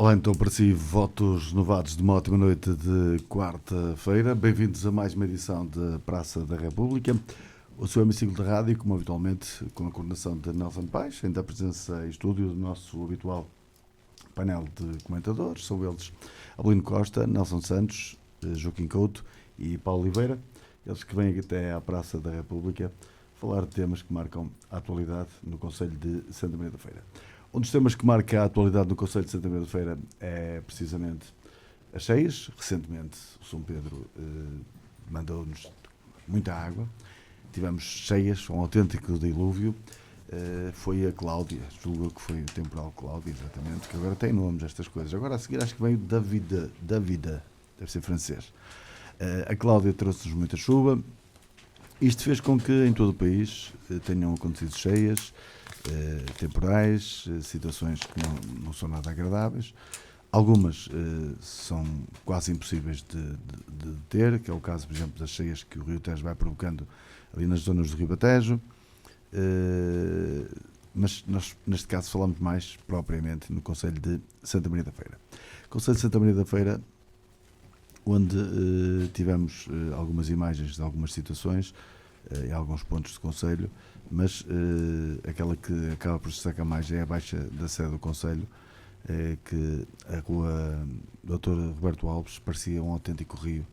Olá, então para si, votos renovados de uma ótima noite de quarta-feira. Bem-vindos a mais uma edição da Praça da República. O seu hemiciclo de rádio, como habitualmente, com a coordenação de Nelson Paes, ainda a presença em estúdio do nosso habitual painel de comentadores. São eles Abelino Costa, Nelson Santos, Joaquim Couto e Paulo Oliveira. Eles que vêm até à Praça da República falar de temas que marcam a atualidade no Concelho de Santa Maria da Feira. Um dos temas que marca a atualidade no Concelho de Santa Maria da Feira é precisamente as cheias. Recentemente o São Pedro mandou-nos muita água. Tivemos cheias, um autêntico dilúvio. Foi a Cláudia, julgo que foi o temporal Cláudia, exatamente, que agora tem nomes estas coisas. Agora a seguir acho que veio Davida, deve ser francês. A Cláudia trouxe-nos muita chuva. Isto fez com que em todo o país tenham acontecido cheias, temporais, situações que não são nada agradáveis. Algumas são quase impossíveis de ter, que é o caso, por exemplo, das cheias que o Rio Tejo vai provocando ali nas zonas do Rio Batejo. Mas nós, neste caso, falamos mais propriamente no Concelho de Santa Maria da Feira. Concelho de Santa Maria da Feira, onde tivemos algumas imagens de algumas situações em alguns pontos do Concelho, mas aquela que acaba por se destacar mais é a baixa da sede do Concelho, que a rua Dr. Roberto Alves parecia um autêntico rio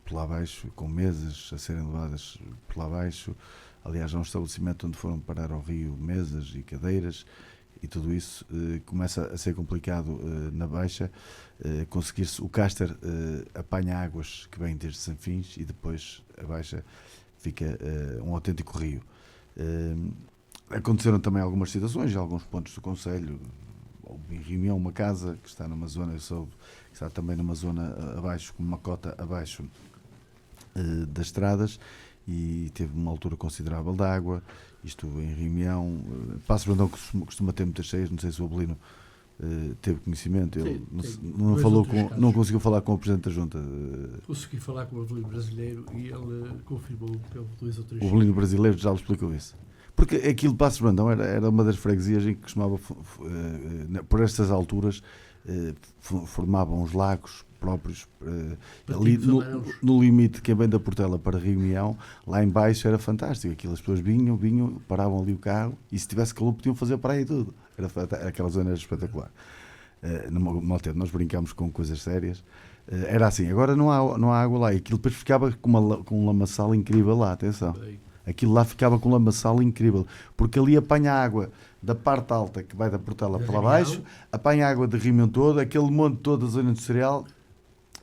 por lá abaixo, com mesas a serem levadas por lá abaixo. Aliás, há um estabelecimento onde foram parar ao rio mesas e cadeiras, e tudo isso começa a ser complicado na Baixa. Conseguir-se, o Caster apanha águas que vêm desde Sanfins e depois a Baixa fica um autêntico rio. Aconteceram também algumas situações em alguns pontos do Concelho. Em Rimião, uma casa que está numa zona, eu soube, que está também numa zona abaixo, com uma cota abaixo das estradas, e teve uma altura considerável de água. Isto em Rimião. Paços Brandão costuma ter muitas cheias, não sei se o Abelino teve conhecimento. Ele não conseguiu falar com o Presidente da Junta. Consegui falar com o Abelino brasileiro e ele confirmou que houve 2 ou 3 O Abelino brasileiro já lhe explicou isso. Porque aquilo de Paços Brandão era uma das freguesias em que costumava, por estas alturas, formavam os lagos próprios. Ali no limite, quem vem da Portela para Rimião, lá em baixo era fantástico. Aquilo, as pessoas vinham, paravam ali o carro, e se tivesse calor podiam fazer praia e tudo. Aquela zona era espetacular. Nós brincámos com coisas sérias. Era assim. Agora não há água lá, e aquilo depois ficava com um lamaçal incrível lá, atenção. Aquilo lá ficava com um lamaçal incrível, porque ali apanha a água da parte alta, que vai da Portela para lá baixo, apanha a água de Rimião todo, aquele monte todo da zona industrial,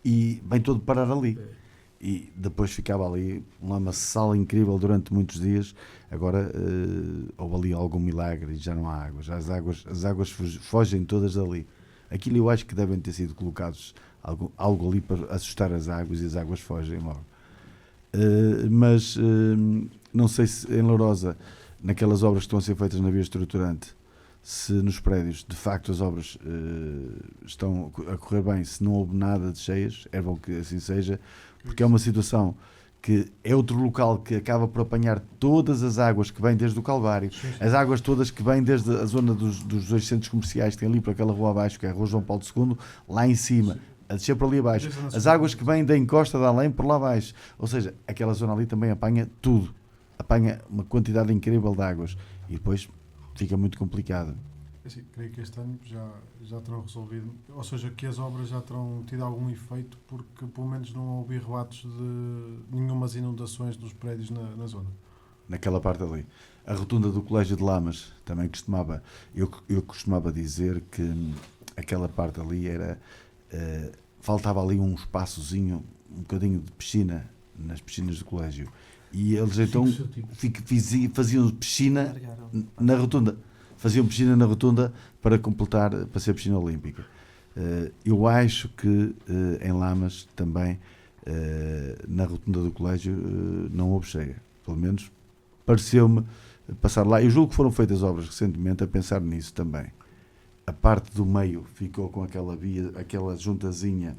e vem todo parar ali. E depois ficava ali um lamaçal incrível durante muitos dias. Agora houve ali algum milagre e já não há água. Já as águas fogem todas dali. Aquilo eu acho que devem ter sido colocados algo ali para assustar as águas, e as águas fogem logo. Mas não sei se em Lourosa, naquelas obras que estão a ser feitas na via estruturante, se nos prédios de facto as obras estão a correr bem, se não houve nada de cheias. É bom que assim seja, porque é uma situação que é outro local que acaba por apanhar todas as águas que vêm desde o Calvário, as águas todas que vêm desde a zona dos 2 centros comerciais que tem ali por aquela rua abaixo, que é a Rua João Paulo II, lá em cima, a descer por ali abaixo, as águas que vêm da encosta de além por lá abaixo, ou seja, aquela zona ali também apanha tudo, apanha uma quantidade incrível de águas, e depois fica muito complicado. Assim, creio que este ano já terão resolvido, ou seja, que as obras já terão tido algum efeito, porque pelo menos não houve relatos de nenhumas inundações dos prédios na zona. Naquela parte ali. A rotunda do Colégio de Lamas também costumava, eu costumava dizer que aquela parte ali era, faltava ali um espaçozinho, um bocadinho de piscina nas piscinas do colégio, e eles então faziam piscina na rotunda. Faziam piscina na rotunda para completar, para ser piscina olímpica. Eu acho que em Lamas também, na rotunda do colégio, não houve cheia. Pelo menos pareceu-me passar lá. Eu julgo que foram feitas obras recentemente a pensar nisso também. A parte do meio ficou com aquela via, aquela juntazinha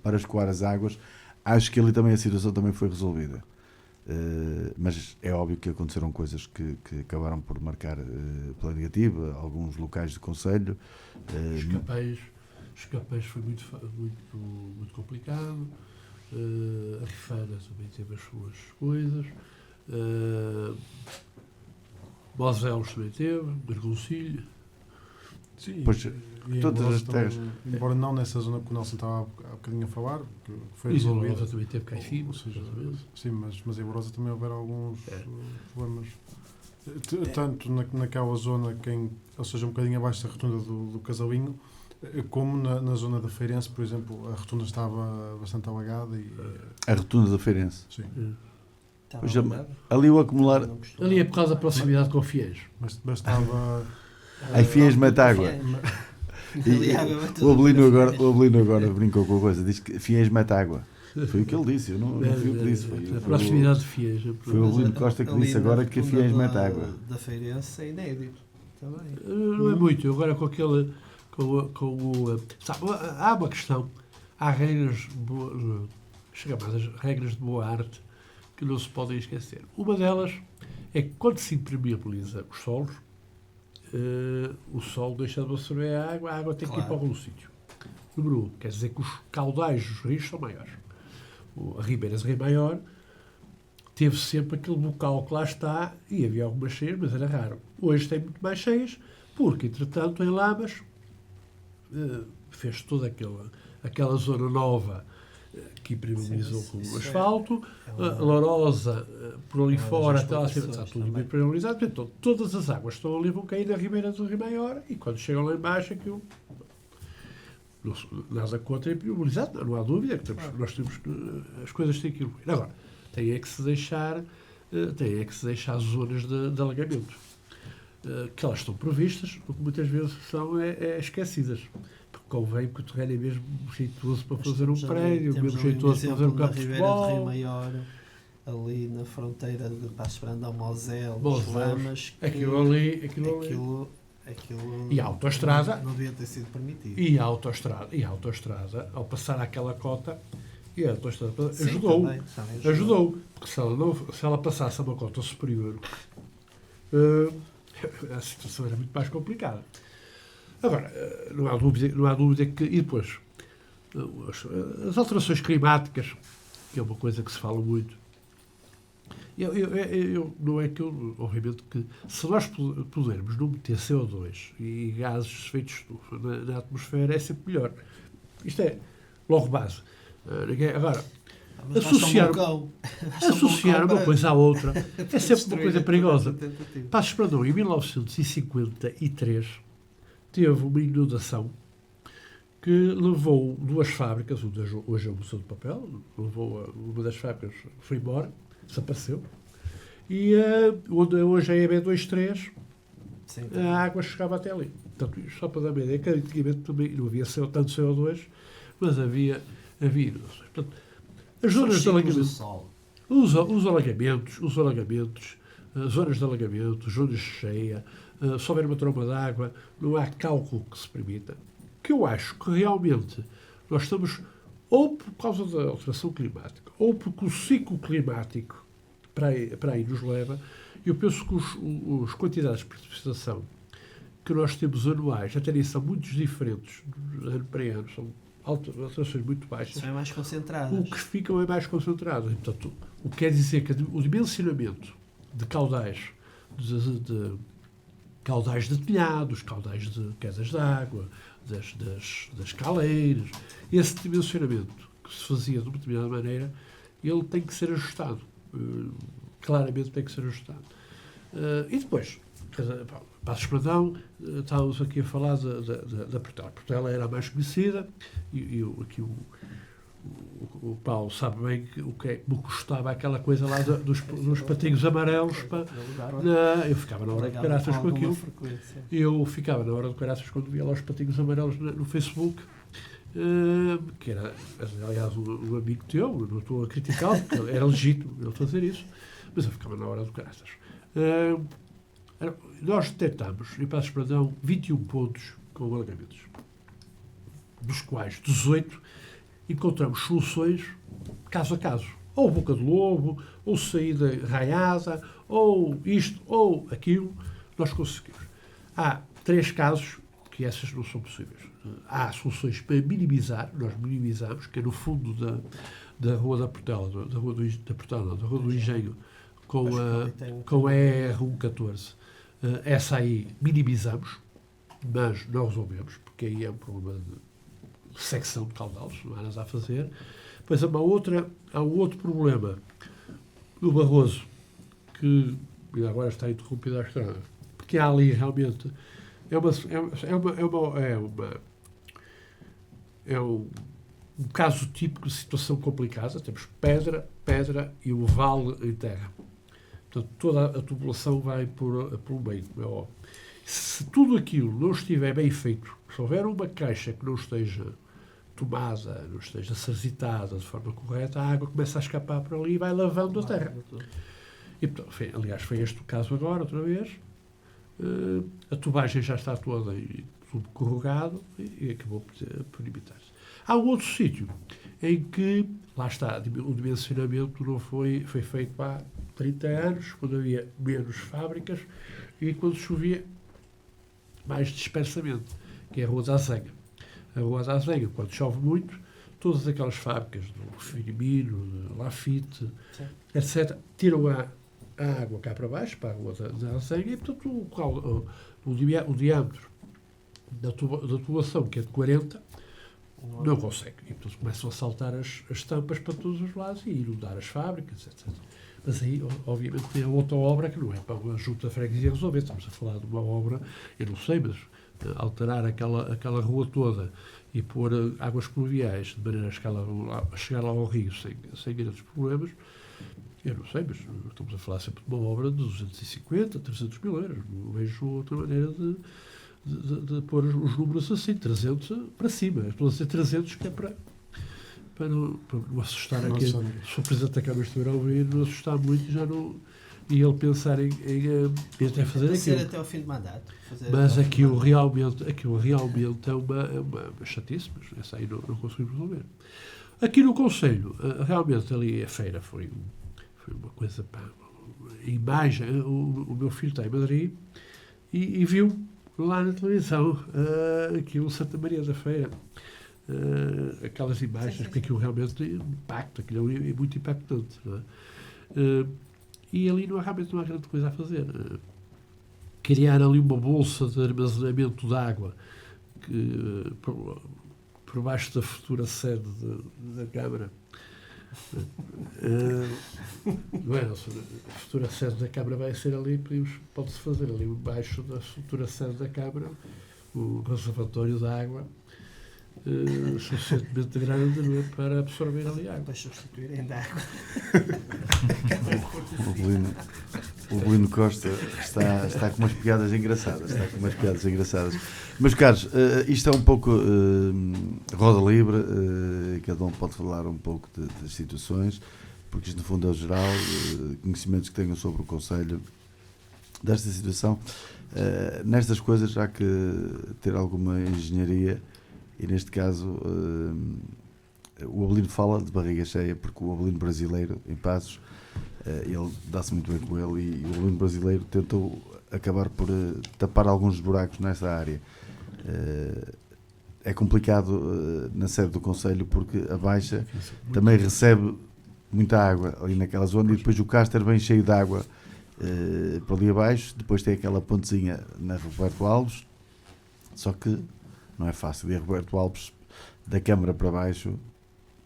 para escoar as águas. Acho que ali também a situação também foi resolvida. Mas é óbvio que aconteceram coisas que acabaram por marcar pela negativa, alguns locais de concelho. Escapéis foi muito complicado. A Rifana também teve as suas coisas. Moselos também teve, Bergoncilho. Sim, Pois, e todas embora as terras. embora não nessa zona que o Nelson estava há bocadinho a falar, que foi E resolvido. Zorosa também teve cá em cima. Ou seja, sim, mas em Borosa também houveram alguns problemas. Tanto naquela zona, ou seja, um bocadinho abaixo da rotunda do Casalinho, como na zona da Feirense, por exemplo, a rotunda estava bastante alagada. A rotunda da Feirense. Sim. Pois, ali o acumular. Ali é por causa da proximidade com o Fiéis. Mas bastava. Aí Fiéis mete água. O Abelino agora brincou com a coisa, diz que Fiéis mete água. Foi o que ele disse, eu não fui o que disse. A proximidade de Fiéis. Foi o Abelino Costa que disse agora que Fiéis mete água. Da Feirense é inédito. Também. Não é muito. Agora com aquele. Sabe, há uma questão. Há regras chamadas regras de boa arte que não se podem esquecer. Uma delas é que quando se impermeabiliza os solos, o solo deixa de absorver a água tem que ir para algum sítio. Número 1, quer dizer que os caudais dos rios são maiores. A Ribeiras Rio Maior teve sempre aquele bocal que lá está e havia algumas cheias, mas era raro. Hoje tem muito mais cheias, porque, entretanto, em Lamas fez toda aquela zona nova que impermeabilizou com o asfalto, Lourosa, por ali fora, até lá está tudo impermeabilizado. Então, todas as águas que estão ali vão cair na Ribeira do Rio Maior e quando chegam lá embaixo aquilo... Nada contra impermeabilizado, não há dúvida que nós temos que... As coisas têm que evoluir. Agora, tem é que se deixar zonas de alagamento. Que elas estão previstas, o que muitas vezes são esquecidas. Porque convém que o terreno é mesmo jeitoso para fazer um prédio, mesmo jeitoso para fazer um campo de futebol. Rio Maior, ali na fronteira de Passos Brandão, Moselos, Lamas, aquilo e a autoestrada não devia ter sido permitido. E a autoestrada, ao passar àquela cota, e a autoestrada ajudou, porque se ela passasse a uma cota superior, a situação era muito mais complicada. Agora, não há dúvida que... E depois, as alterações climáticas, que é uma coisa que se fala muito. Não é que eu, obviamente, que se nós pudermos não meter CO2 e gases de efeito de estufa na atmosfera, é sempre melhor. Isto é, logo base. Agora, associar uma coisa à outra é sempre uma coisa perigosa. Passos Brandão, em 1953, teve uma inundação que levou duas fábricas, hoje é o Museu de Papel, levou uma das fábricas, foi embora, desapareceu, e onde hoje é a EB23, a água chegava até ali. Portanto, só para dar uma ideia, que antigamente também não havia tanto CO2, mas havia inundações. Portanto, as zonas de alagamento, os alagamentos, zonas de alagamento, zonas de cheia, se houver uma tromba de água, não há cálculo que se permita. Que eu acho que realmente nós estamos, ou por causa da alteração climática, ou porque o ciclo climático para aí nos leva, eu penso que as quantidades de precipitação que nós temos anuais até são muito diferentes de ano para ano, são alterações muito baixas. São mais concentradas. O que ficam é mais concentrado. Portanto, o que quer dizer que o dimensionamento de caudais de telhados, caudais de quedas de água, das caleiras, esse dimensionamento que se fazia de uma determinada maneira, ele tem que ser ajustado. Claramente tem que ser ajustado. E depois, Passos Brandão, estávamos aqui a falar da Portela. A Portela era a mais conhecida, e aqui o Paulo sabe bem o que é que me custava aquela coisa lá dos patinhos amarelos. Eu ficava na hora de caraças com aquilo. Eu ficava na hora de caraças quando via lá os patinhos amarelos no Facebook, que era, aliás, um amigo teu, não estou a criticá-lo, porque era legítimo ele fazer isso, mas eu ficava na hora de caraças. Nós detectámos, em Passos Brandão, 21 pontos com alagamentos, dos quais 18 encontramos soluções caso a caso. ou boca de lobo, ou saída raiada, ou isto, ou aquilo, nós conseguimos. Há 3 casos que essas não são possíveis. Há soluções para minimizar, nós minimizamos, que é no fundo da Rua da Portela, da Rua do Engenho, com a ER114. Essa aí minimizamos, mas não resolvemos, porque aí é um problema de secção de caudal, não há nada a fazer. Depois há um outro problema no Barroso, que agora está interrompido à estrada, porque há ali realmente é um caso típico de situação complicada. Temos pedra e o vale em terra. Portanto, toda a tubulação vai pelo meio. É óbvio. Se tudo aquilo não estiver bem feito, se houver uma caixa que não esteja tomada, não esteja sarzitada de forma correta, a água começa a escapar por ali e vai lavando a terra. E, aliás, foi este o caso agora, outra vez. A tubagem já está toda em tubo corrugado e acabou por limitar-se. Há um outro sítio em que, lá está, o dimensionamento não foi feito há 30 anos, quando havia menos fábricas e quando chovia mais dispersamente, que é a Rua da Azenha. A Rua da Azenha, quando chove muito, todas aquelas fábricas do Firmino, do Lafite, etc., tiram a água cá para baixo, para a Rua da Azenha, e, portanto, o diâmetro da tubulação, que é de 40, não consegue. E, portanto, começam a saltar as tampas para todos os lados e inundar as fábricas, etc. Mas aí, obviamente, tem outra obra que não é para uma junta de freguesia resolver. Estamos a falar de uma obra, eu não sei, mas alterar aquela rua toda e pôr águas pluviais de maneira a chegar lá ao rio sem grandes problemas, eu não sei, mas estamos a falar sempre de uma obra de 250, 300 mil euros. Não vejo outra maneira de pôr os números assim, 300 para cima. Estou a dizer 300, que é para não assustar aqui. Se o Presidente da Câmara estiver a ouvir, não assustar muito e ele pensar em até fazer aquilo. Até ao fim do mandato. Mas aquilo realmente é uma chatice, mas essa aí não conseguimos resolver. Aqui no Conselho, realmente ali a feira foi uma coisa, a imagem. O meu filho está em Madrid e viu lá na televisão aquilo, Santa Maria da Feira, aquelas imagens, porque aquilo realmente impacta, aquilo é muito impactante, não é? E ali realmente não há grande coisa a fazer. Criar ali uma bolsa de armazenamento de água que, por baixo da futura sede da Câmara, não é? A futura sede da Câmara vai ser ali, pode-se fazer ali baixo da futura sede da Câmara o reservatório de água suficientemente grande, não é, para absorver ali água. Para substituírem de água. O Belino Costa está com umas piadas engraçadas. Mas, caros, isto é um pouco roda livre, cada um pode falar um pouco das situações, porque isto no fundo é o geral, conhecimentos que tenham sobre o Conselho desta situação. Nestas coisas há que ter alguma engenharia, e neste caso o Abelino fala de barriga cheia, porque o Abelino brasileiro em Passos, ele dá-se muito bem com ele, e o Abelino brasileiro tentou acabar por tapar alguns buracos nessa área. É complicado na sede do Conselho, porque a Baixa também recebe muita água ali naquela zona, e depois o Cáster vem cheio de água por ali abaixo. Depois tem aquela pontezinha na Roberto Alves, só que não é fácil. E a Roberto Alves, da Câmara para baixo,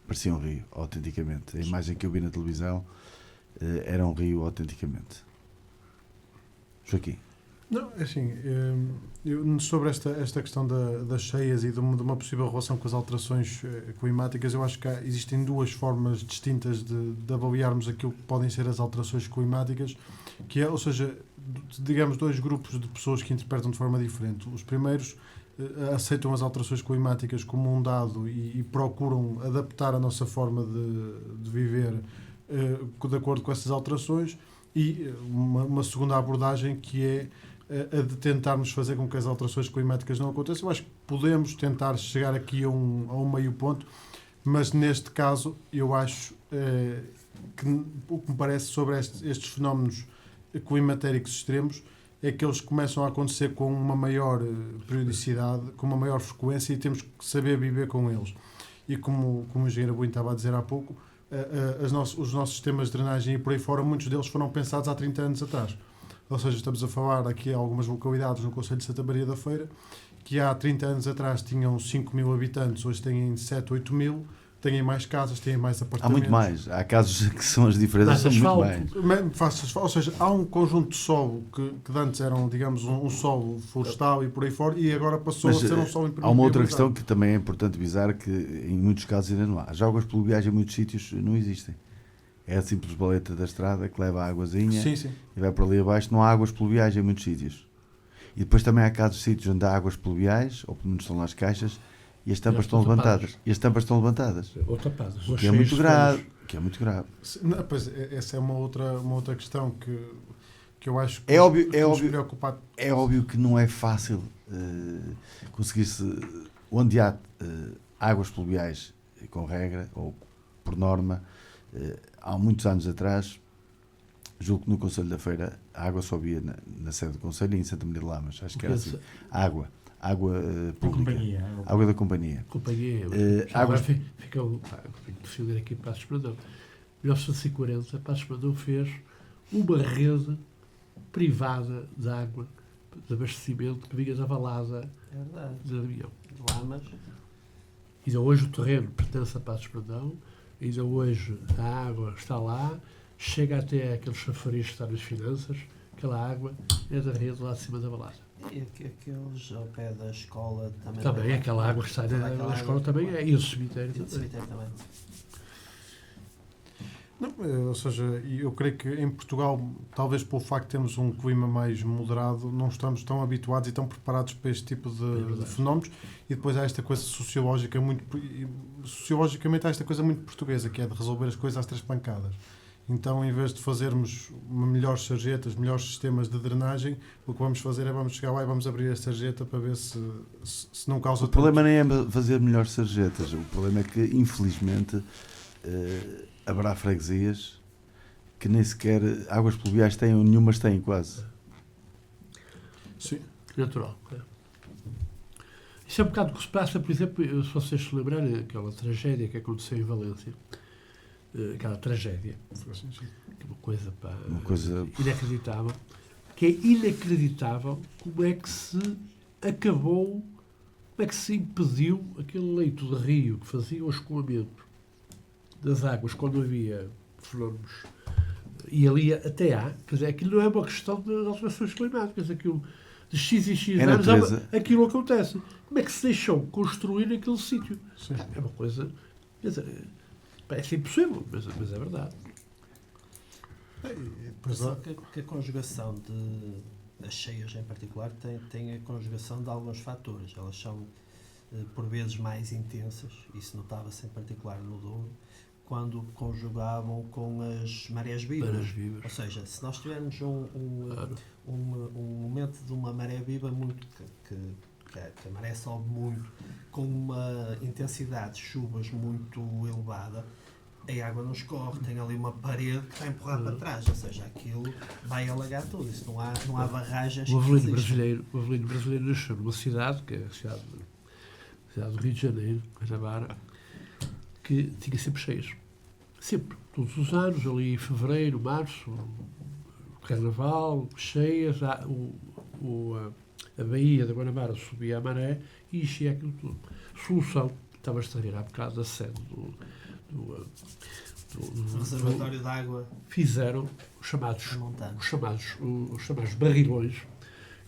parecia um rio, autenticamente. A imagem que eu vi na televisão era um rio, autenticamente. Joaquim. Não, assim, sobre esta questão das cheias e de uma possível relação com as alterações climáticas, eu acho que existem duas formas distintas de avaliarmos aquilo que podem ser as alterações climáticas, que é, ou seja, digamos, dois grupos de pessoas que interpretam de forma diferente. Os primeiros aceitam as alterações climáticas como um dado e procuram adaptar a nossa forma de viver de acordo com essas alterações, e uma segunda abordagem que é a de tentarmos fazer com que as alterações climáticas não aconteçam. Eu acho que podemos tentar chegar aqui a um meio ponto, Mas neste caso, eu acho que o que me parece sobre estes fenómenos climatéricos extremos é que eles começam a acontecer com uma maior periodicidade, com uma maior frequência, e temos que saber viver com eles. E como o engenheiro Buin estava a dizer há pouco, os nossos sistemas de drenagem e por aí fora, muitos deles foram pensados há 30 anos atrás. Ou seja, estamos a falar aqui de algumas localidades no concelho de Santa Maria da Feira que há 30 anos atrás tinham 5.000 habitantes, hoje têm 7, 8.000, têm mais casas, têm mais apartamentos. Há muito mais. Há casos que são as diferenças, são muito mais. Ou seja, há um conjunto de solo que antes eram, digamos, um solo florestal e por aí fora, e agora passou a ser um solo impermeabilizado. Há uma outra questão que também é importante avisar, que em muitos casos ainda não há. As águas pluviais em muitos sítios não existem. É a simples baleta da estrada que leva a águazinha e vai para ali abaixo. Não há águas pluviais em muitos sítios. E depois também há casos de sítios onde há águas pluviais, ou pelo menos estão lá as caixas, e as tampas estão levantadas. E as tampas estão levantadas. Ou tapadas. Que é muito grave. Que é muito grave. Não, pois, essa é uma outra questão que eu acho que é óbvio, preocupado. É óbvio que não é fácil conseguir-se, onde há águas pluviais com regra, ou por norma, há muitos anos atrás, julgo que no Concelho da Feira a água só via na sede do Concelho e em Santa Maria de Lamas, acho que era assim. Água pública. Água da companhia. Agora fica o defender aqui Passos Brandão. Em 1940, Passos Brandão fez uma rede privada de água de abastecimento que vinha da balada de avião. Lamas. Ainda hoje o terreno pertence a Passos Brandão, ainda hoje a água está lá, chega até aquele chafariz que está nas finanças, aquela água é da rede lá de cima da balada. E aqueles ao pé da escola também. Também, aquela água que está na escola também é, e o cemitério também. Não, ou seja, eu creio que em Portugal, talvez pelo facto de termos um clima mais moderado, não estamos tão habituados e tão preparados para este tipo de fenómenos, e depois há esta coisa sociologicamente há esta coisa muito portuguesa, que é de resolver as coisas às 3 pancadas. Então, em vez de fazermos melhores sarjetas, melhores sistemas de drenagem, o que vamos fazer é vamos chegar lá e vamos abrir a sarjeta para ver se não causa... O problema nem é fazer melhores sarjetas, o problema é que, infelizmente, haverá freguesias que nem sequer águas pluviais têm, ou nenhumas têm quase. Sim. Natural. Isso é um bocado o que se passa, por exemplo, se vocês se lembrarem aquela tragédia que aconteceu em Valência, aquela tragédia, que é uma coisa inacreditável, que é inacreditável como é que se acabou, como é que se impediu aquele leito de rio que fazia o escoamento das águas quando havia fenómenos, e ali até há, quer dizer, aquilo não é uma questão de alterações climáticas, aquilo de X e X anos, aquilo acontece. Como é que se deixou construir naquele sítio? É uma coisa, quer dizer, parece impossível, mas é verdade. Só que a conjugação das cheias em particular tem a conjugação de alguns fatores. Elas são por vezes mais intensas, isso notava-se em particular no Douro, quando conjugavam com as marés vivas. Ou seja, se nós tivermos um momento de uma maré viva muito que a maré sobe muito, com uma intensidade de chuvas muito elevada, a água não escorre, tem ali uma parede que vai empurrar para trás, ou seja, aquilo vai alagar tudo, isso não há barragens. O Avelino brasileiro nasceu numa cidade, que é a cidade do Rio de Janeiro, Guanabara, que tinha sempre cheias. Sempre, todos os anos, ali em fevereiro, março, carnaval, cheias, a Baía da Guanabara subia a maré e enchia aquilo tudo. Solução, estava-se a ver há bocado da sede do reservatório de água. Fizeram os chamados barrilhões,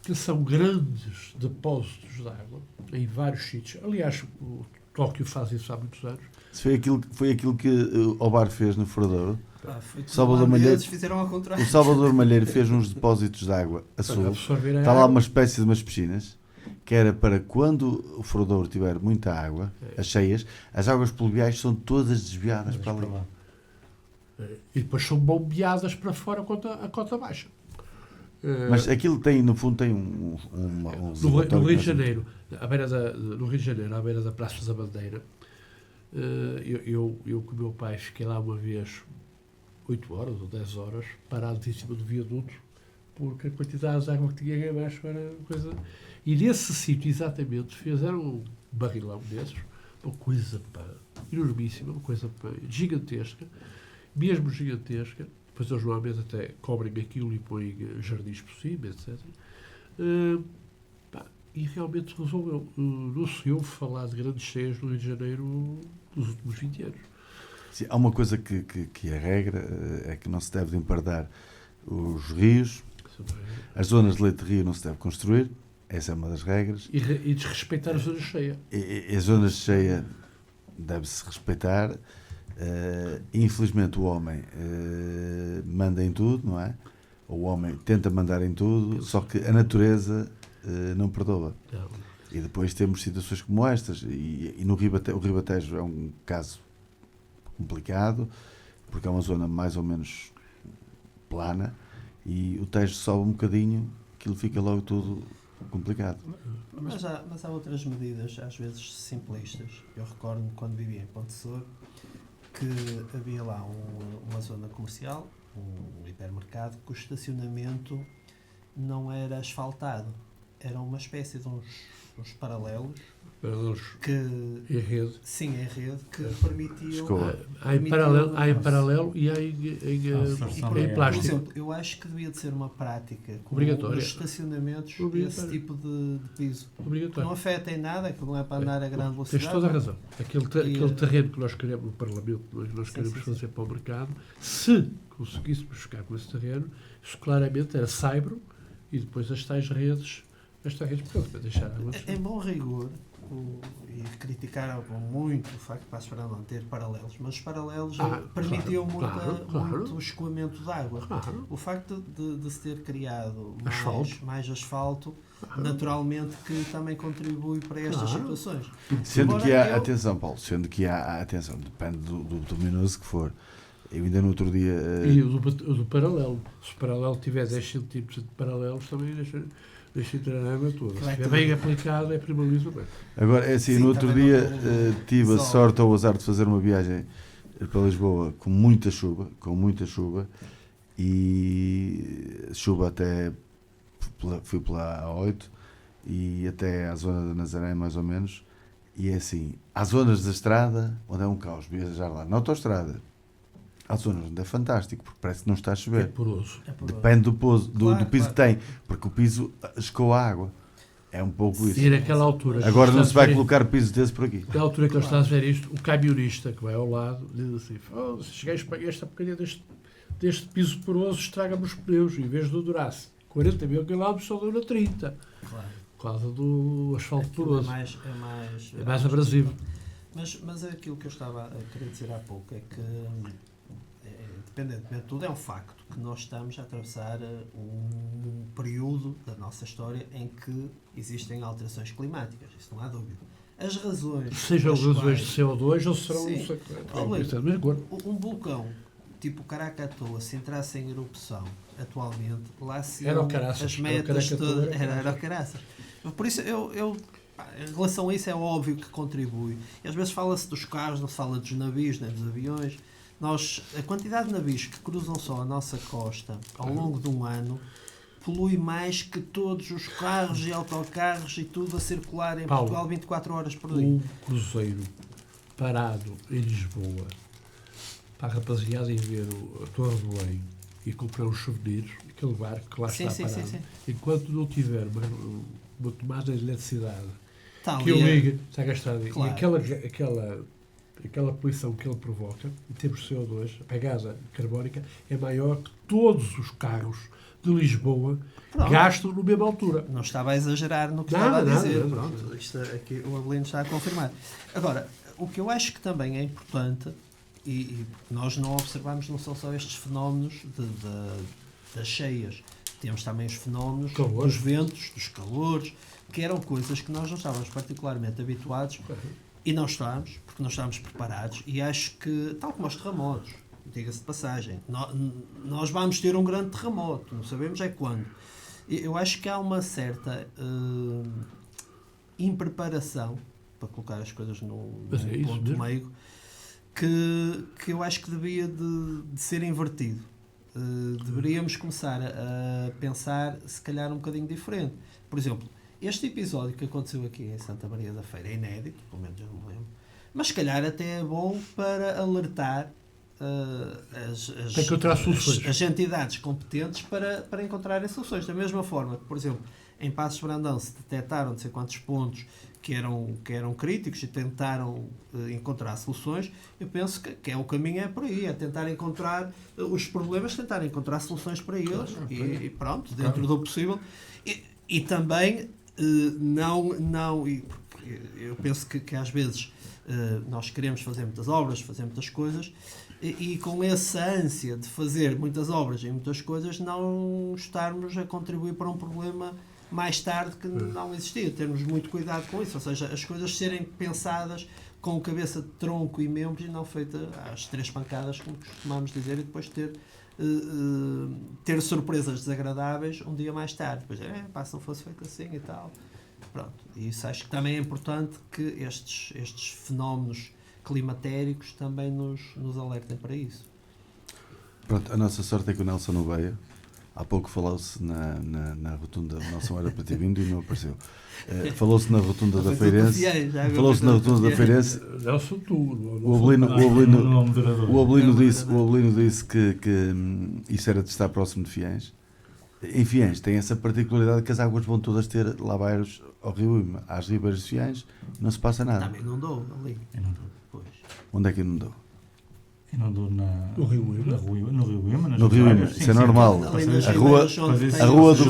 que são grandes depósitos de água em vários sítios. Aliás, o Tóquio faz isso há muitos anos. Foi aquilo que o Obar fez no Furadouro. O Salvador Malheiro fez uns depósitos de água a sul. Está lá uma espécie de umas piscinas, que era para quando o Furadouro tiver muita água, as cheias, as águas pluviais são todas desviadas para ali. E depois são bombeadas para fora a cota baixa. Mas aquilo tem, no fundo, tem no Rio de Janeiro, à beira da Praça da Bandeira, Eu com o meu pai fiquei lá uma vez 8 horas ou 10 horas parado em cima do viaduto porque a quantidade de água que tinha aí abaixo era coisa... E nesse sítio, exatamente, fizeram um barrilão desses, uma coisa enormíssima, uma coisa gigantesca, mesmo gigantesca. Depois eles normalmente até cobrem aquilo e põem jardins por cima, etc. E realmente resolveu. Não se ouve falar de grandes cheias no Rio de Janeiro nos últimos 20 anos. Sim, há uma coisa que é regra, é que não se deve empardar os rios, as zonas de leito de rio não se deve construir, essa é uma das regras. E desrespeitar a zona cheia. A zona cheia deve-se respeitar. Infelizmente o homem manda em tudo, não é? O homem tenta mandar em tudo, só que a natureza não perdoa. Não. E depois temos situações como estas, e no o Ribatejo é um caso complicado, porque é uma zona mais ou menos plana, e o Tejo sobe um bocadinho, aquilo fica logo tudo complicado. Mas há outras medidas, às vezes simplistas. Eu recordo-me quando vivia em Ponte Sor, que havia lá uma zona comercial, um hipermercado, que o estacionamento não era asfaltado. Era uma espécie de uns paralelos que... Em rede. Sim, em rede, que permitiam... Há em paralelo e há em Por plástico. exemplo, eu acho que devia de ser uma prática Obrigatória. nos estacionamentos esse tipo de piso. Que Obrigatório. não afeta em nada, que não é para andar a grande velocidade. Tens toda a razão. Aquele terreno que nós queremos no Parlamento, nós queremos sim. fazer para o mercado, se conseguíssemos ficar com esse terreno, isso claramente era saibro e depois as tais redes, para deixar água. Em bom rigor, e criticaram muito o facto de Passos Ferreira não ter paralelos, mas os paralelos permitiam muito o escoamento de água. Claro. O facto de se ter criado mais asfalto, naturalmente que também contribui para estas situações. Sendo que há, atenção Paulo, atenção, depende do luminoso que for. Eu ainda no outro dia... E o do paralelo. Se o paralelo tiver 10 cm de paralelos, também deixa entrar a água toda. Se é bem aplicado, é primalizo bem. Agora, é assim, no outro dia tive a sorte ou o azar de fazer uma viagem para Lisboa com muita chuva, e chuva até, fui pela A8 e até à zona da Nazaré, mais ou menos, e é assim, há zonas da estrada onde é um caos viajar lá, na autoestrada. Há zonas onde é fantástico, porque parece que não está a chover. É poroso. Depende do piso que tem, porque o piso escoa a água. É um pouco isso. E naquela altura... Agora não se vai colocar piso desse por aqui. Naquela altura que ele está a ver isto, o camionista que vai ao lado diz assim, se chegáis para esta porcaria deste piso poroso, estraga-me os pneus, em vez de durasse 40 mil km, só dura 30. Claro. Por causa do asfalto poroso. É mais abrasivo. Mas aquilo que eu estava a querer dizer há pouco é que, independentemente de tudo, é um facto que nós estamos a atravessar um período da nossa história em que existem alterações climáticas, isso não há dúvida. As razões... Sejam razões de CO2 ou serão... Um vulcão tipo Caracatoa, se entrasse em erupção atualmente, lá se era o Caraças, as metas todas... Era o Caraças. Por isso, em relação a isso, é óbvio que contribui. E às vezes fala-se dos carros, não se fala dos navios, nem dos aviões. A quantidade de navios que cruzam só a nossa costa ao longo de um ano polui mais que todos os carros e autocarros e tudo a circular em Portugal 24 horas por dia. Um cruzeiro parado em Lisboa para a rapaziada ir ver a Torre do Belém e comprar uns souvenirs, aquele barco que lá está parado. Sim. Enquanto não tiver uma tomada de eletricidade que o liga, está gastado. Claro. E aquela poluição que ele provoca, em termos de CO2, a pegada carbónica, é maior que todos os carros de Lisboa gastam na mesma altura. Não estava a exagerar no que estava a dizer. Isto aqui, o Abelino está a confirmar. Agora, o que eu acho que também é importante, e nós não observamos, não são só estes fenómenos das cheias, temos também os fenómenos dos ventos, dos calores, que eram coisas que nós não estávamos particularmente habituados e não estávamos, porque não estávamos preparados, e acho que, tal como os terremotos, diga-se de passagem, nós vamos ter um grande terremoto, não sabemos é quando. Eu acho que há uma certa impreparação para colocar as coisas num Mas é isso ponto mesmo. meio, que eu acho que devia de ser invertido. Deveríamos começar a pensar, se calhar, um bocadinho diferente. Por exemplo, este episódio que aconteceu aqui em Santa Maria da Feira é inédito, pelo menos eu não me lembro, mas se calhar até é bom para alertar Tem que encontrar soluções. as entidades competentes para encontrarem soluções. Da mesma forma que, por exemplo, em Passos de Brandão se detectaram não sei quantos pontos que eram críticos e tentaram encontrar soluções, eu penso que o caminho é por aí, é tentar encontrar os problemas, tentar encontrar soluções para eles e pronto, dentro do possível. E também porque eu penso que às vezes nós queremos fazer muitas obras, fazer muitas coisas, e com essa ânsia de fazer muitas obras e muitas coisas, não estarmos a contribuir para um problema mais tarde que não existia. Termos muito cuidado com isso, ou seja, as coisas serem pensadas com cabeça de tronco e membros e não feita às 3 pancadas, como costumamos dizer, e depois ter surpresas desagradáveis um dia mais tarde. Depois, se não fosse feito assim e tal. Pronto. E isso acho que também é importante que estes fenómenos climatéricos também nos alertem para isso. Pronto, a nossa sorte é que o Nelson não veio. Há pouco falou-se na rotunda, o Nelson era para ter vindo e não apareceu. Falou-se na rotunda da Feirense. Falou-se na rotunda da Feirense. Nelson, O Obelino disse que isso era de estar próximo de Fiães. Em Fiães tem essa particularidade que as águas vão todas ter lavairos ao Rio Ima. Às ribeiras de Fiães não se passa nada. Também não dou ali. Pois. Onde é que inundou? Inundou no Rio Ima. No Rio Ima. No Rio Ima, isso é normal. A Rua do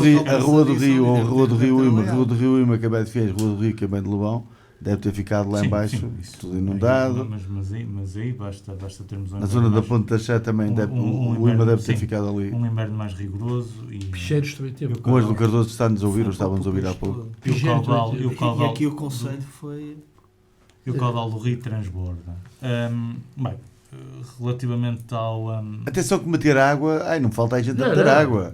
Rio Ima, que é bem de Fiães, Rua do Rio, que é bem de Lobão, deve ter ficado lá em baixo, tudo inundado. Mas aí basta termos na zona da Ponte daChé também o Ima deve ter ficado ali. Um inverno mais rigoroso. E Picheiros também teve. Com as do Cardoso está-nos a ouvir, ou estávamos a ouvir há pouco. E aqui o conselho foi... E o caudal do rio transborda. Bem, relativamente ao... Atenção que meter água... não falta a gente a meter água.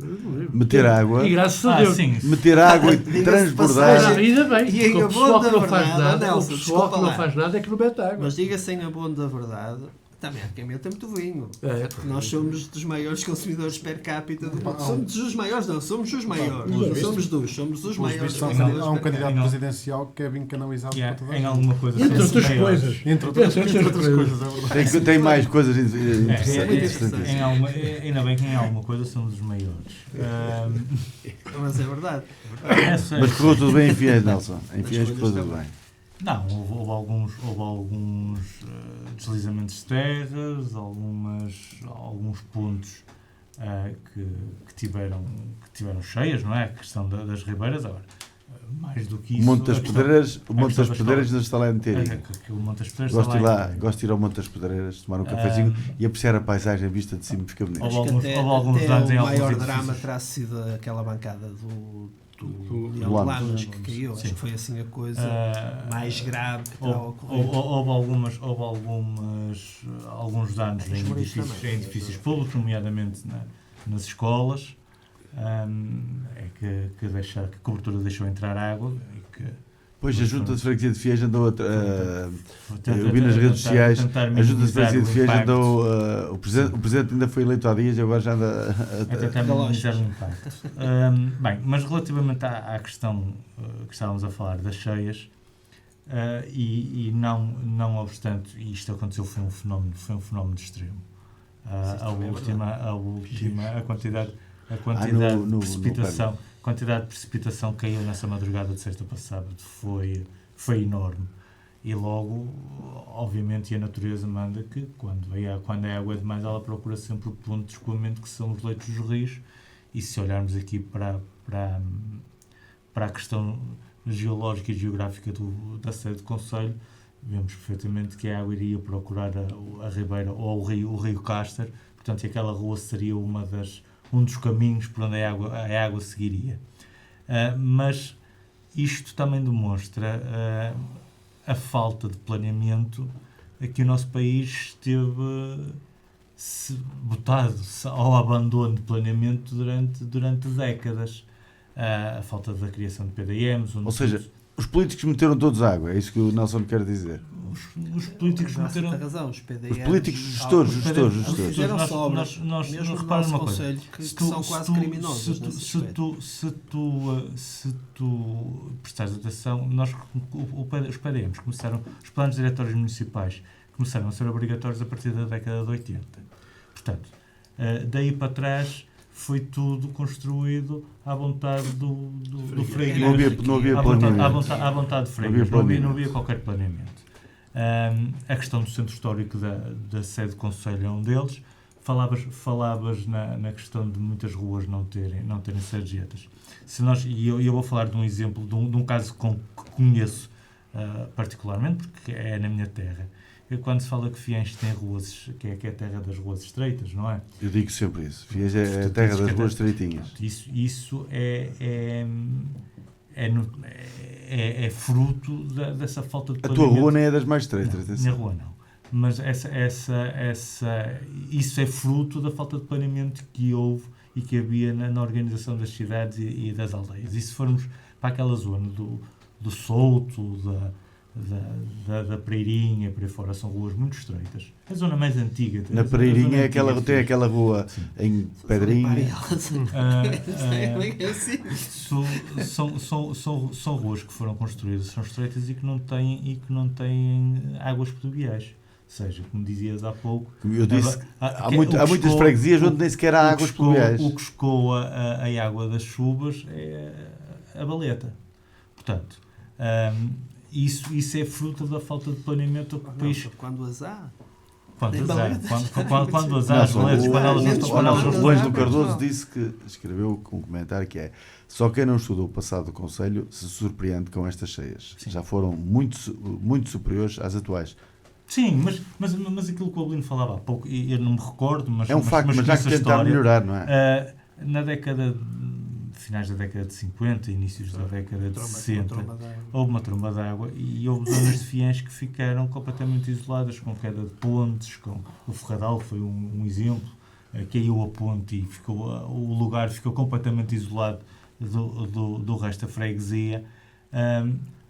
Meter água... E graças a Deus. Meter água e transbordar... Ainda bem, e em o pessoal que não faz nada, Nelson, o pessoal que não faz nada é que não mete água. Mas diga-se em abono da verdade, também há quem meta muito vinho. Nós somos dos maiores consumidores per capita do mundo. Somos os maiores, não, somos os maiores. Somos os maiores consumidores. Há um candidato presidencial que é vinho canalizado para toda a gente. Em alguma coisa. Entre outras coisas. Entre outras coisas, é verdade. Tem mais coisas interessantes. Ainda bem que em alguma coisa somos os maiores. Mas é verdade. Mas correu tudo bem em Fiães, Nelson. Em Fiães correu tudo bem. Não, houve alguns deslizamentos de terras, alguns pontos que tiveram cheias, não é? A questão das ribeiras. Agora, mais do que isso... O Monte das Pedreiras ainda está lá a meter. Gosto de ir ao Monte das Pedreiras, tomar um cafezinho e apreciar a paisagem vista de cima, fica bonito. Houve alguns anos em o alguns maior edifícios. drama terá sido aquela bancada do Lamas que caiu. Acho que foi assim a coisa mais grave que terá ocorrido. Houve alguns danos em edifícios públicos, nomeadamente nas escolas. Que a cobertura deixou entrar água. Pois a Junta de Freguesia de Fiães andou eu vi nas redes sociais, a Junta de Freguesia de Fiães andou, o Presidente ainda foi eleito há dias e agora já anda a tentar minimizar o impacto. Bem, mas relativamente à questão que estávamos a falar das cheias, e não obstante, isto aconteceu, foi um fenómeno extremo. A quantidade de precipitação. A quantidade de precipitação que caiu nessa madrugada de sexta passada foi enorme. E logo, obviamente, a natureza manda que, quando a água é demais, ela procura sempre o ponto de escoamento, que são os leitos dos rios. E se olharmos aqui para a questão geológica e geográfica da sede do Conselho, vemos perfeitamente que a água iria procurar a ribeira ou o rio Castor. Portanto, aquela rua seria um dos caminhos por onde a água seguiria. Mas isto também demonstra a falta de planeamento a que o nosso país esteve botado ao abandono de planeamento durante décadas. A falta da criação de PDMs. Ou seja, Os políticos meteram todos água, é isso que o Nelson quer dizer. Os políticos meteram... razão, os PDRs... Os políticos, gestores. Fizeram sobras, nós mesmo no repara nosso uma coisa. conselho, que são quase criminosos. Se tu prestares atenção, os PDMs começaram, os planos diretórios municipais começaram a ser obrigatórios a partir da década de 80. Portanto, daí para trás foi tudo construído à vontade do freguês. Não havia planeamento. À vontade de freguês. Não havia qualquer planeamento. A questão do centro histórico da sede do Conselho é um deles. Falavas na questão de muitas ruas não terem sarjetas. Eu vou falar de um exemplo, de um caso que conheço particularmente, porque é na minha terra. Quando se fala que Fiens tem ruas, que é a terra das ruas estreitas, não é? Eu digo sempre isso. Fiens é a terra das ruas estreitinhas. Isso é fruto dessa falta de planeamento. A tua rua nem é das mais estreitas. Não, minha rua não. Mas isso é fruto da falta de planeamento que houve e que havia na organização das cidades e das aldeias. E se formos para aquela zona do Souto, da Pereirinha, por aí fora, são ruas muito estreitas. A zona mais antiga. Na Pereirinha tem aquela rua em Pedrinha. São ruas que foram construídas, são estreitas e que não têm águas pluviais. Ou seja, como dizias há pouco... Eu disse, há muitas freguesias onde nem sequer há águas pluviais. O que escoa a água das chuvas é a valeta. Portanto... Isso é fruto da falta de planeamento do país. Quando as há. Quando as há, o Luís do Cardoso escreveu com um comentário que é: só quem não estudou o passado do Conselho se surpreende com estas cheias. Sim. Já foram muito superiores às atuais. Sim, mas aquilo que o Avelino falava há pouco, eu não me recordo, mas é um facto, mas já que tentar melhorar, não é? Na finais da década de 50, inícios da década de 60, houve uma tromba de água e houve zonas de Fiens que ficaram completamente isoladas, com queda de pontes, o Ferradal foi um exemplo, caiu a ponte e o lugar ficou completamente isolado do resto da freguesia.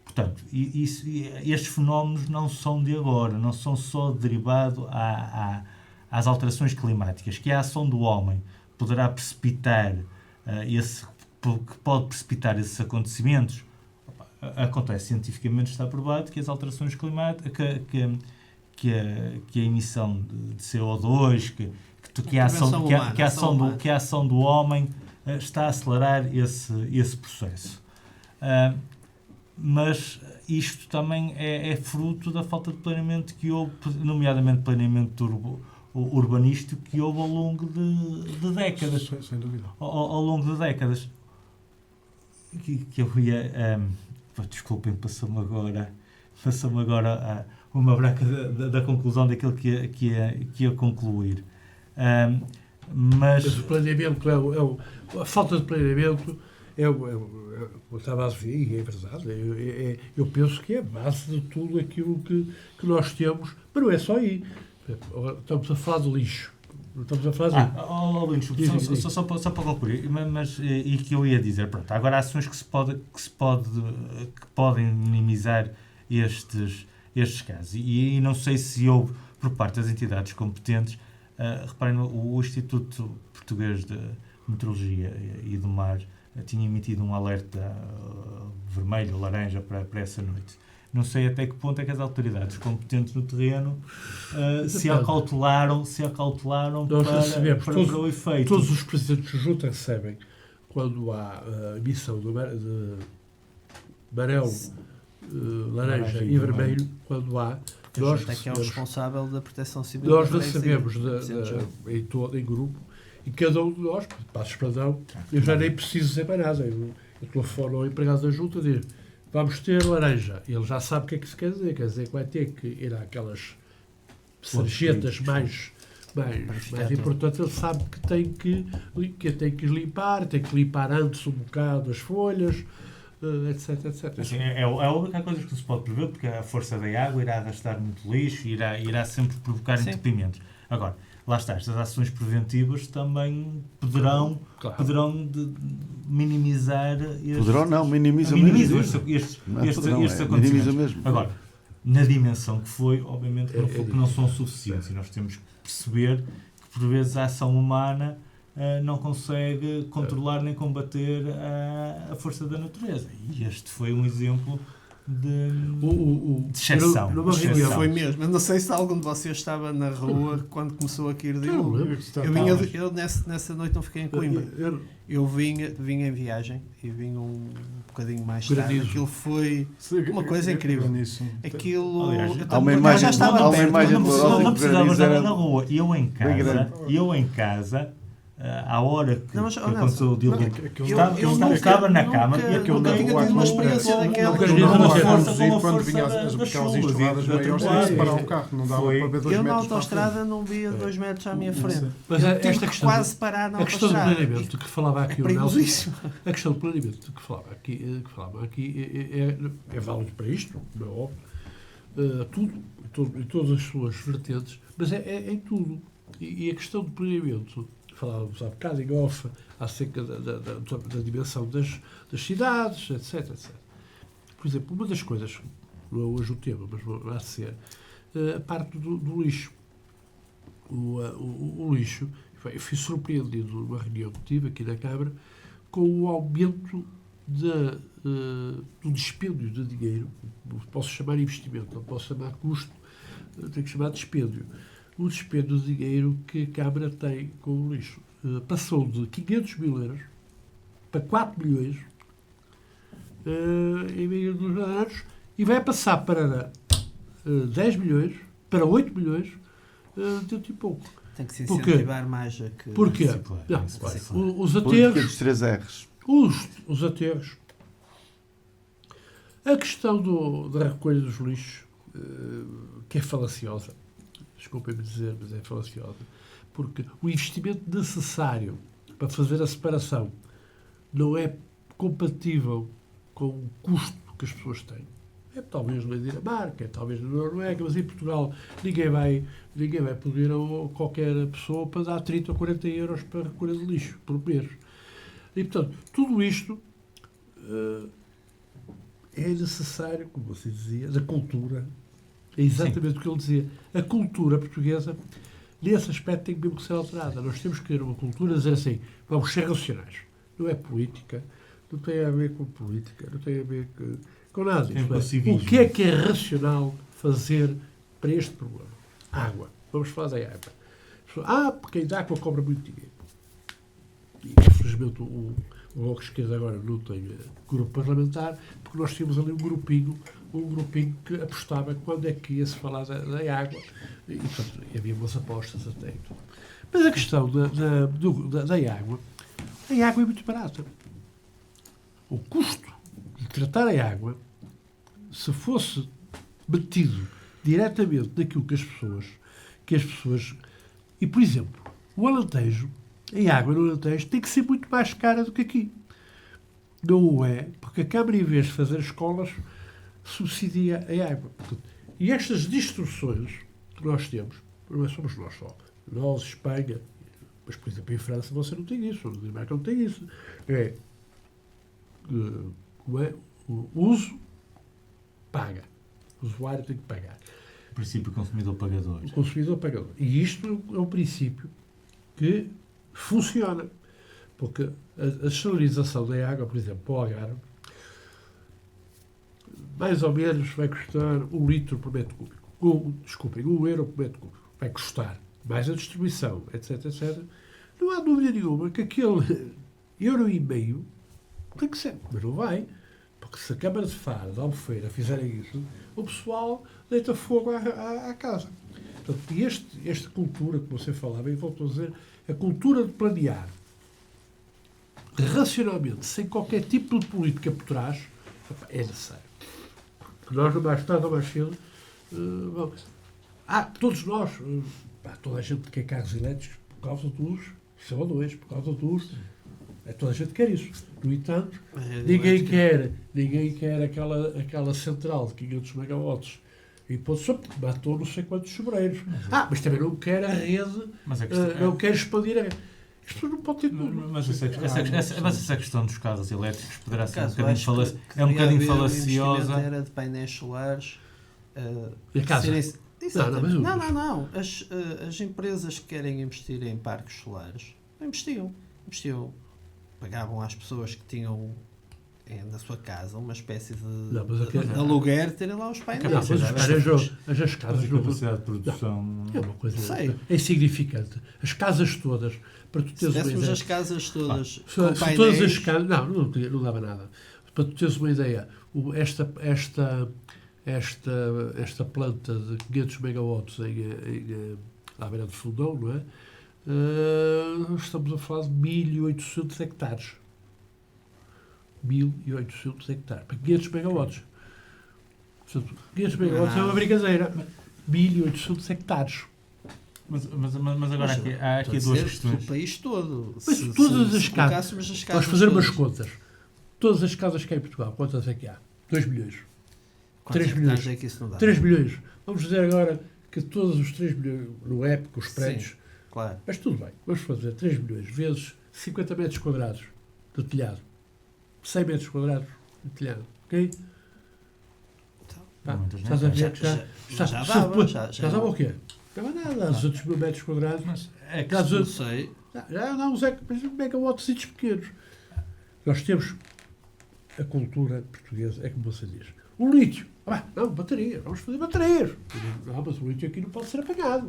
Portanto, estes fenómenos não são de agora, não são só derivados às alterações climáticas, que a ação do homem poderá precipitar que pode precipitar esses acontecimentos. Acontece cientificamente, está provado que as alterações climáticas, que a emissão de CO2, que a ação do homem está a acelerar esse processo. Mas isto também é fruto da falta de planeamento que houve, nomeadamente planeamento urbanístico, que houve ao longo de décadas. Sem dúvida. Ao longo de décadas. Que eu ia... desculpem, passou-me agora uma branca da conclusão daquilo que ia concluir. Mas o planeamento, a falta de planeamento eu estava a dizer, e é verdade, eu penso que é a base de tudo aquilo que nós temos, mas não é só aí. Estamos a falar de lixo. Não estamos a falar de lixo. Só para concluir, e que eu ia dizer, pronto, agora há ações que podem minimizar estes casos. E não sei se houve, por parte das entidades competentes, reparem, o Instituto Português de Meteorologia e do Mar tinha emitido um alerta vermelho ou laranja para essa noite. Não sei até que ponto é que as autoridades competentes no terreno se acautelaram para o efeito. Todos os presidentes de junta recebem, quando há emissão de amarelo, laranja e vermelho, quando há... Nós é que é o responsável da proteção civil. Nós recebemos em grupo, e cada um de nós, para Espradão, eu já nem preciso dizer mais nada. Eu telefono ao empregado da junta e digo: vamos ter laranja. Ele já sabe o que é que se quer dizer que vai ter que ir àquelas sarjetas mais importantes. Ele sabe que tem que limpar, tem que limpar antes um bocado as folhas, etc. Assim, é a única coisa que se pode prever, porque a força da água irá arrastar muito lixo, irá sempre provocar entupimentos. Agora, lá está, estas ações preventivas também poderão minimizar minimizam estes acontecimentos. Minimiza mesmo. Agora, na dimensão que foi, obviamente que não são suficientes, e nós temos que perceber que por vezes a ação humana não consegue controlar nem combater a força da natureza. E este foi um exemplo de exceção. Foi mesmo. Eu não sei se algum de vocês estava na rua quando começou a cair dilúvio. Eu nessa noite não fiquei em Coimbra. Eu vinha em viagem e vim um bocadinho mais tarde. Aquilo foi uma coisa incrível. Aquilo... Há uma imagem não precisava estar na rua. Eu em casa, à hora que aconteceu o dilúvio, estava na cama e eu nunca tinha tido uma experiência daquela. Quando vinha aquelas enxurradas maiores, tinha que parar o carro, não dava para ver 2 metros. Eu na autoestrada não via 2 metros à minha frente. Mas esta questão quase parar na autostrada. A questão do planeamento que falava aqui o Nelson, a questão do planeamento que falava aqui é válido para isto, é óbvio, em todas as suas vertentes, mas é em tudo. E a questão do planeamento, falávamos há bocado em off, acerca da dimensão das cidades, etc. Por exemplo, uma das coisas, não é hoje o tema, mas vai ser a parte do lixo. O lixo, eu fui surpreendido numa reunião que tive aqui na Câmara com o aumento do dispêndio de dinheiro. Posso chamar investimento, não posso chamar custo, tenho que chamar dispêndio. O dispêndio de dinheiro que a Câmara tem com o lixo. Passou de 500 mil euros para 4 milhões em meio dos anos e vai passar para 10 milhões, para 8 milhões dentro de pouco. Tem que se incentivar mais a que... Porquê? Os aterros... Os 3 R's. Os aterros. A questão da recolha dos lixos, que é falaciosa, desculpem-me dizer, mas é falaciosa, porque o investimento necessário para fazer a separação não é compatível com o custo que as pessoas têm. É talvez na Dinamarca, talvez na Noruega, mas em Portugal ninguém vai pedir a qualquer pessoa para dar 30 ou 40 euros para recolher de lixo por mês. E, portanto, tudo isto é necessário, como você dizia, da cultura. É exatamente o que ele dizia. A cultura portuguesa, nesse aspecto, tem mesmo que ser alterada. Nós temos que ter uma cultura, dizer assim, vamos ser racionais. Não é política, não tem a ver com política, não tem a ver com nada disso. O que é racional fazer para este problema? Água. Vamos falar da água. Porque a água cobra muito dinheiro. E, infelizmente, o Bloco de Esquerda agora não tem grupo parlamentar, porque nós tínhamos ali um grupinho que apostava quando é que ia-se falar da água, e, portanto, havia umas apostas até. Mas a questão da água, a água é muito barata. O custo de tratar a água, se fosse metido diretamente naquilo que as pessoas... E, por exemplo, o Alentejo, a água no Alentejo tem que ser muito mais cara do que aqui. Não é, porque a Câmara, em vez de fazer escolas, subsidia a água. E estas distorções que nós temos, não somos nós só. Nós, Espanha, mas, por exemplo, em França você não tem isso, na Dinamarca não tem isso. O uso paga. O usuário tem que pagar. O princípio consumidor-pagador. O consumidor-pagador. E isto é um princípio que funciona. Porque a dessalinização da água, por exemplo, para o Algarve, mais ou menos vai custar 1 litro por metro cúbico. Desculpem, 1 euro por metro cúbico. Vai custar. Mais a distribuição, etc, etc. Não há dúvida nenhuma que aquele 1,5 € tem que ser. Mas não vai. Porque se a Câmara de Faro, de Albufeira, fizerem isso, o pessoal deita fogo à casa. Portanto, e esta cultura que você falava, e volto a dizer, a cultura de planear racionalmente, sem qualquer tipo de política por trás, é necessário. Porque nós, mais tarde ou mais cedo, todos nós, toda a gente quer carros elétricos por causa dos CO2, por causa dos... Toda a gente quer isso. No entanto, ninguém quer aquela central de 500 megawatts E pode só porque matou não sei quantos sobreiros. Mas também não quer a rede, não quer expandir a rede. As pessoas não podem ter tudo. Mas essa questão dos carros elétricos poderá ser um bocadinho falaciosa. Era de painéis solares. E a casa? Não. As empresas que querem investir em parques solares investiam. Pagavam às pessoas que tinham na sua casa uma espécie de aluguer, terem lá os painéis. As casas a capacidade de produção é uma coisa insignificante. As casas todas, para tu teres uma ideia. As casas todas com painéis, todas as casas, não dava nada. Para tu teres uma ideia, esta planta de 500 megawatts à beira de Fundão, não é? Estamos a falar de 1.800 hectares. 1.800 hectares. Para 500 megawatts. Portanto, 500 megawatts é uma brincadeira. 1.800 hectares. Mas agora há aqui duas questões. O país todo. Mas todas as casas. Vamos fazer umas contas. Todas as casas que há em Portugal, quantas é que há? 2 milhões. 3 milhões. É que isso não dá? 3 milhões. Vamos dizer agora que todos os 3 milhões, no época, os prédios. Sim, claro. Mas tudo bem. Vamos fazer 3 milhões vezes 50 metros quadrados de telhado. 100 metros quadrados de telhado. Ok? Estás a ver que já dava o quê? Não dava nada. Os outros 1.000 metros quadrados. Mas é que não sei. Não, os megawatts pequenos. Nós temos a cultura portuguesa, é como você diz. O lítio. Baterias. Vamos fazer baterias. Não, mas o lítio aqui não pode ser apagado.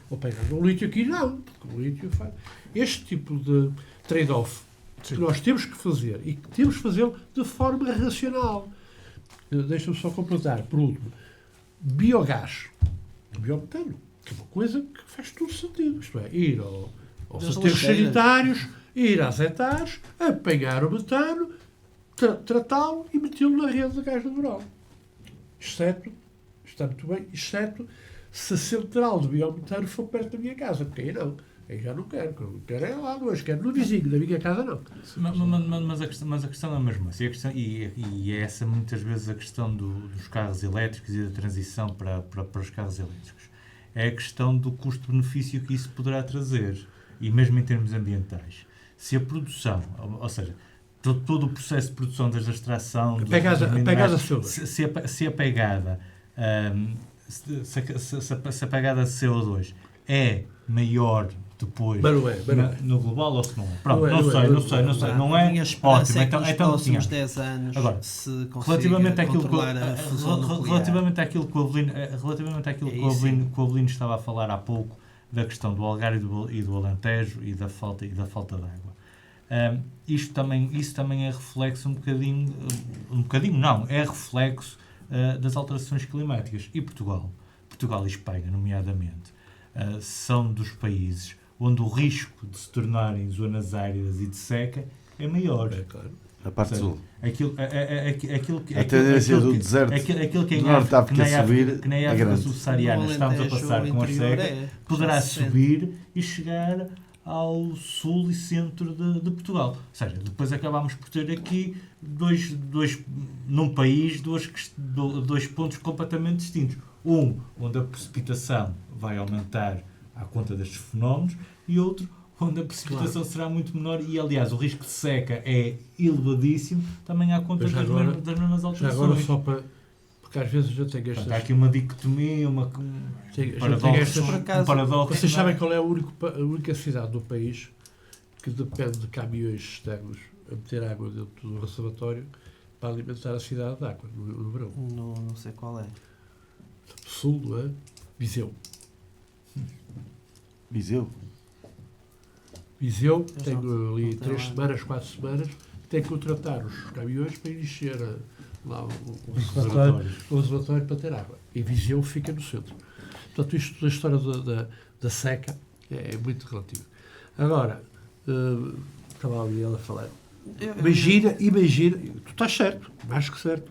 Ou apagado. O lítio aqui não. Porque o lítio faz. Este tipo de trade-off que nós temos que fazer e que temos que fazê-lo de forma racional. Deixa-me só completar, por último. Biogás. Biometano. Que é uma coisa que faz todo sentido. Isto é, ir aos aterros sanitários, ir às hectares, apanhar o metano, tratá-lo e metê-lo na rede de gás natural. Exceto, está muito bem, exceto se a central de biometano for perto da minha casa, porque aí não. Aí já não quero. Não quero é lá dois, quero no vizinho, da minha casa não. Mas a questão é a mesma. E é essa muitas vezes a questão dos carros elétricos e da transição para os carros elétricos. É a questão do custo-benefício que isso poderá trazer. E mesmo em termos ambientais. Se a produção, ou seja, todo o processo de produção, desde a extração... Se a pegada de CO2 é maior depois no global ou se não é? Pronto, não sei. Não é ótimo. Então, nos próximos 10 anos, agora, se relativamente àquilo que o Avelino estava a falar há pouco, da questão do Algarve e do Alentejo e da falta de água. Isso também é reflexo é reflexo das alterações climáticas. E Portugal e Espanha, nomeadamente, são dos países onde o risco de se tornarem zonas áridas e de seca é maior. É claro. A parte sul. A tendência do deserto que na África subsaariana estamos a passar com a seca, poderá subir e chegar ao sul e centro de Portugal. Ou seja, depois acabamos por ter aqui num país dois pontos completamente distintos. Um, onde a precipitação vai aumentar à conta destes fenómenos, e outro, onde a precipitação será muito menor e, aliás, o risco de seca é elevadíssimo, também à conta das mesmas alterações. Já agora, só para... Porque às vezes eu tenho estas... Há aqui uma dicotomia, um paradoxo. Vocês sabem qual é a única cidade do país que depende de caminhões externos a meter água dentro do reservatório para alimentar a cidade de água no verão? Não sei qual é. Sul, não é? Viseu. Viseu tem ali 3 semanas, 4 semanas, tem que contratar os caminhões para encher lá o reservatório para ter água. E Viseu fica no centro. Portanto, isto da história da seca é muito relativo. Agora, estava ali ela a falar. Imagina, tu estás certo, mais que certo.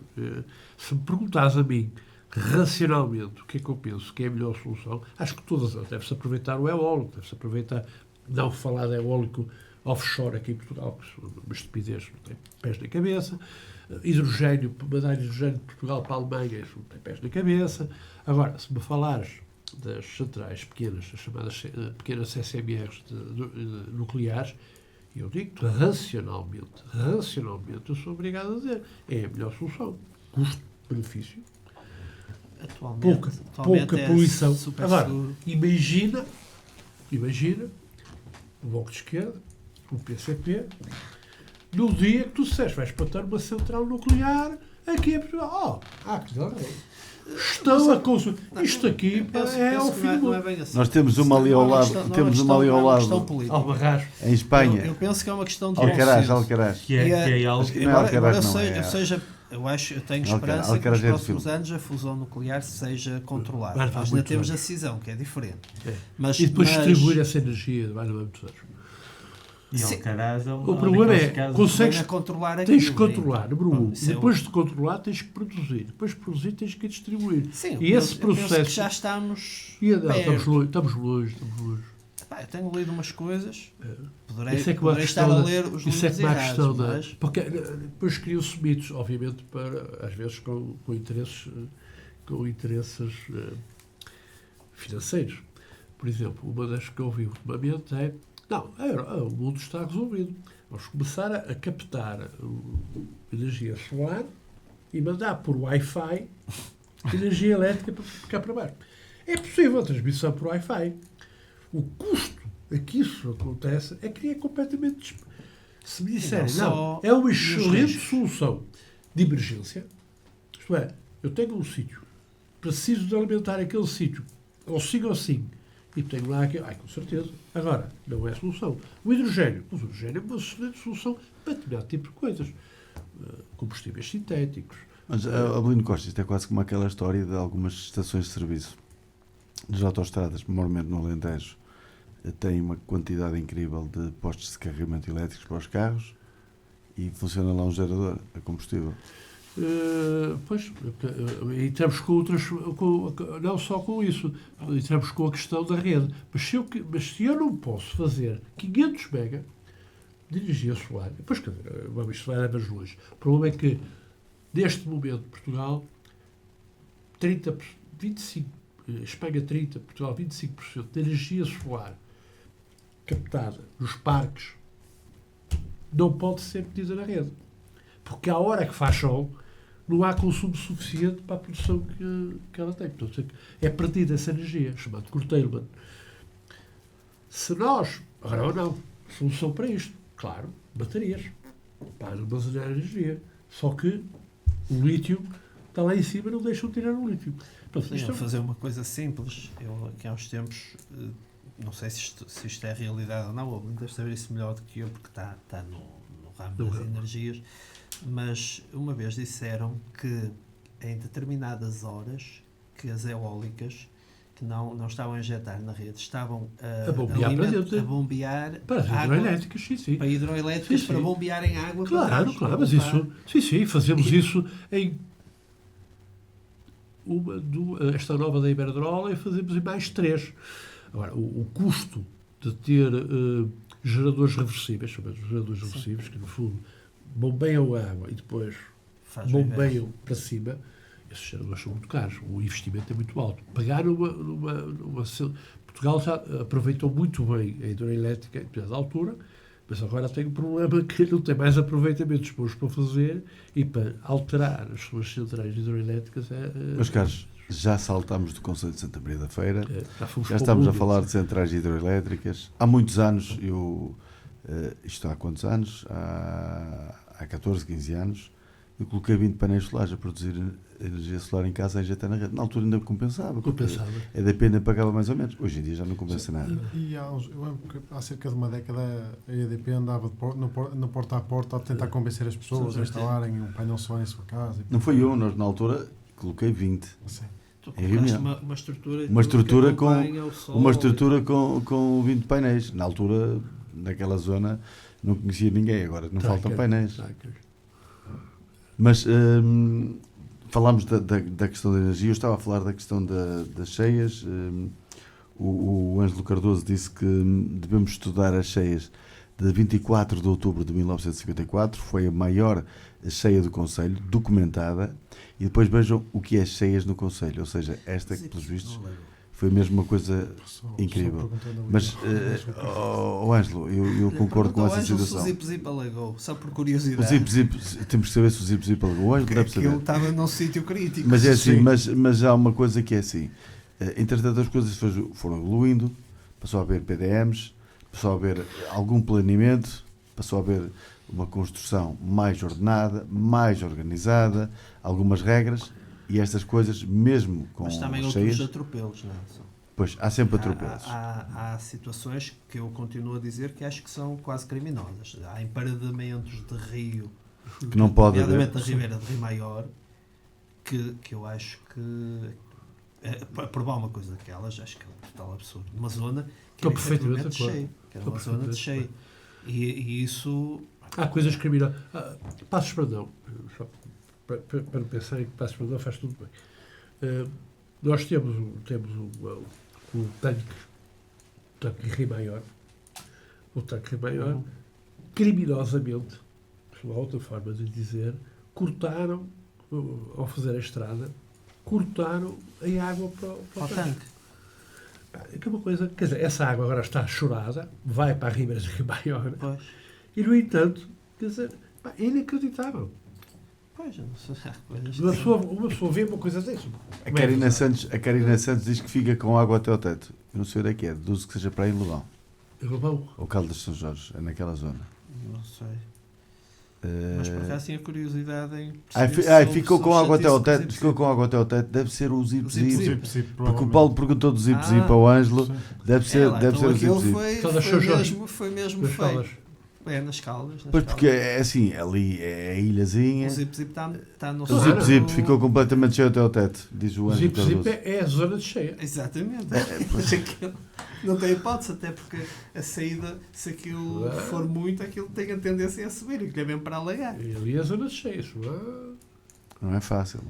Se me perguntares a mim, racionalmente, o que é que eu penso que é a melhor solução, acho que todas deve-se aproveitar o eólico, deve-se aproveitar, não falar de eólico offshore aqui em Portugal, que é uma estupidez, não tem pés na cabeça. Hidrogênio, mandar hidrogênio de Portugal para a Alemanha, isso não tem pés na cabeça. Agora, se me falares das centrais pequenas, as chamadas pequenas SMRs nucleares, eu digo-te racionalmente, eu sou obrigado a dizer, é a melhor solução. Custo-benefício. Pouca poluição. Agora, imagina o Bloco de Esquerda, o PCP, no dia que tu disseste, vais plantar uma central nuclear aqui em Portugal. Que não é. Estão a consumir. Isto aqui é o fim do mundo. Assim. Nós temos uma ali ao lado. Ao Barragem. Em Espanha. Eu penso que é uma questão de Alcaraz. Que é algo. Eu tenho esperança que nos próximos anos a fusão nuclear seja controlada. Nós ainda temos a decisão, que é diferente. Mas, e depois distribuir essa energia vai no muitos anos. E Alcaraz o problema é, consegues controlar aquilo, tens que controlar, número 1. Depois de controlar, tens que produzir. Depois de produzir, tens que distribuir. Sim, e esse processo. Que já estamos. Estamos longe. Eu tenho lido umas coisas. Poderei estar a ler os números errados, mas... Porque depois criam-se mitos, obviamente, para, às vezes com interesses financeiros. Por exemplo, uma das que eu ouvi ultimamente é: não, o mundo está resolvido. Vamos começar a captar energia solar e mandar por Wi-Fi energia elétrica para cá para baixo. É possível a transmissão por Wi-Fi. O custo a que isso acontece é que é completamente... Se me disserem, não, é uma excelente solução de emergência, isto é, eu tenho um sítio, preciso de alimentar aquele sítio, ou assim, e tenho lá aquele... com certeza. Agora, não é solução. O hidrogênio é uma excelente solução para determinado tipo de coisas. Combustíveis sintéticos. Mas, Abelino Costa, isto é quase como aquela história de algumas estações de serviço das autoestradas, normalmente no Alentejo, tem uma quantidade incrível de postos de carregamento elétricos para os carros e funciona lá um gerador a combustível. Pois, entramos com outras, não só com isso, entramos com a questão da rede. Mas se eu não posso fazer 500 mega de energia solar, depois, isto vai levar longe. O problema é que, neste momento, Portugal, 25%, Espanha 30%, Portugal 25% de energia solar captada nos parques não pode ser metida na rede. Porque à hora que faz sol, não há consumo suficiente para a produção que ela tem. Portanto, é perdida essa energia, chamado curtailment. Se nós, agora não, solução para isto, claro, baterias, para armazenar energia. Só que o lítio está lá em cima e não deixam de tirar o lítio. Portanto, fazer uma coisa simples. Eu, aqui há uns tempos, não sei se isto é realidade ou não, ou deve saber isso melhor do que eu, porque está no ramo das energias, mas uma vez disseram que em determinadas horas que as eólicas que não estavam a injetar na rede estavam a bombear para hidroelétricas, sim. Para hidroelétricas, para bombearem água. Claro, mas isso, fazemos isso em esta nova da Iberdrola e fazemos em mais 3. Agora, o custo de ter geradores reversíveis, chamados geradores reversíveis, que no fundo bombeiam a água e depois bombeiam para cima, esses geradores são muito caros, o investimento é muito alto. Pagar Portugal já aproveitou muito bem a hidroelétrica em toda a altura, mas agora tem um problema que não tem mais aproveitamentos bons para fazer e para alterar as suas centrais hidroelétricas. Meus caros, já saltámos do Conselho de Santa Maria da Feira, já estamos a falar de centrais hidroelétricas. Há muitos anos, isto há quantos anos? Há 14, 15 anos, eu coloquei 20 painéis solares a produzir energia solar em casa a injetar na rede. Na altura ainda compensava. A EDP ainda pagava mais ou menos. Hoje em dia já não compensa nada. E eu lembro que há cerca de uma década a EDP andava no porta a porta a tentar convencer as pessoas a instalarem um painel solar em sua casa. Não foi eu, na altura coloquei 20. Sim. Uma estrutura com 20 painéis. Na altura, naquela zona, não conhecia ninguém. Agora não faltam painéis. Mas falámos da questão da energia. Eu estava a falar da questão das cheias. O Ângelo Cardoso disse que devemos estudar as cheias de 24 de outubro de 1954, foi a maior cheia do Conselho, documentada, e depois vejam o que é cheias no Conselho, ou seja, esta, pelos vistos, foi mesmo uma coisa incrível. Mas, Ângelo, eu concordo com essa situação. O Zip Zip alagou, só por O curiosidade. Zip Zip, temos que saber se o Zip Zip alagou. O Ângelo deve saber. Aquilo estava num sítio crítico. Mas é assim, mas há uma coisa que é assim. Entretanto, as coisas foram evoluindo, passou a haver PDMs, passou a haver algum planeamento, passou a haver uma construção mais ordenada, mais organizada, algumas regras, e estas coisas, mesmo com mas também cheias... outros atropelos, Nelson. Pois, há sempre atropelos. Há situações que eu continuo a dizer que acho que são quase criminosas. Há emparedamentos de rio, Que não pode haver. nomeadamente da Ribeira de Rio Maior, que eu acho que... para provar uma coisa daquelas, acho que é um total absurdo. Uma zona que era efetivamente cheia. Que era uma zona de cheia. E isso... Há coisas criminosas. Passos Brandão, só para não pensar em que Passos Brandão faz tudo bem. Nós temos um tanque Rio Maior, criminosamente, uma outra forma de dizer, cortaram, ao fazer a estrada, cortaram a água para o tanque. É uma coisa, quer dizer, essa água agora está chorada, vai para a Ribeira de Rio Maior, Pois. e no entanto, quer dizer, é inacreditável. Pois, eu não sei, há coisas Uma pessoa vê uma coisa dessa. A Karina Santos diz que fica com água até ao teto. Eu não sei onde é que é, deduzo que seja para aí em Lobão. Ou Caldas de São Jorge, é naquela zona. Não sei. Mas por acaso tinha curiosidade em ficou com água até ao teto. Ficou com água até ao teto. Deve ser o Zip Zip. Porque o Paulo perguntou do Zip Zip ao Ângelo. Deve ser o Zip Zip. Foi mesmo feio. É, nas Caldas. Pois porque é assim, ali é a ilhazinha. O Zip Zip está no... O Zip Zip ficou completamente cheio até ao teto, diz o Ângelo. O Zip Zip é a zona de cheia. Exatamente. Não tem hipótese, até porque a saída, se aquilo for muito, aquilo tem a tendência a subir, e que é mesmo para alagar. E ali é a zona de cheia. Não é fácil.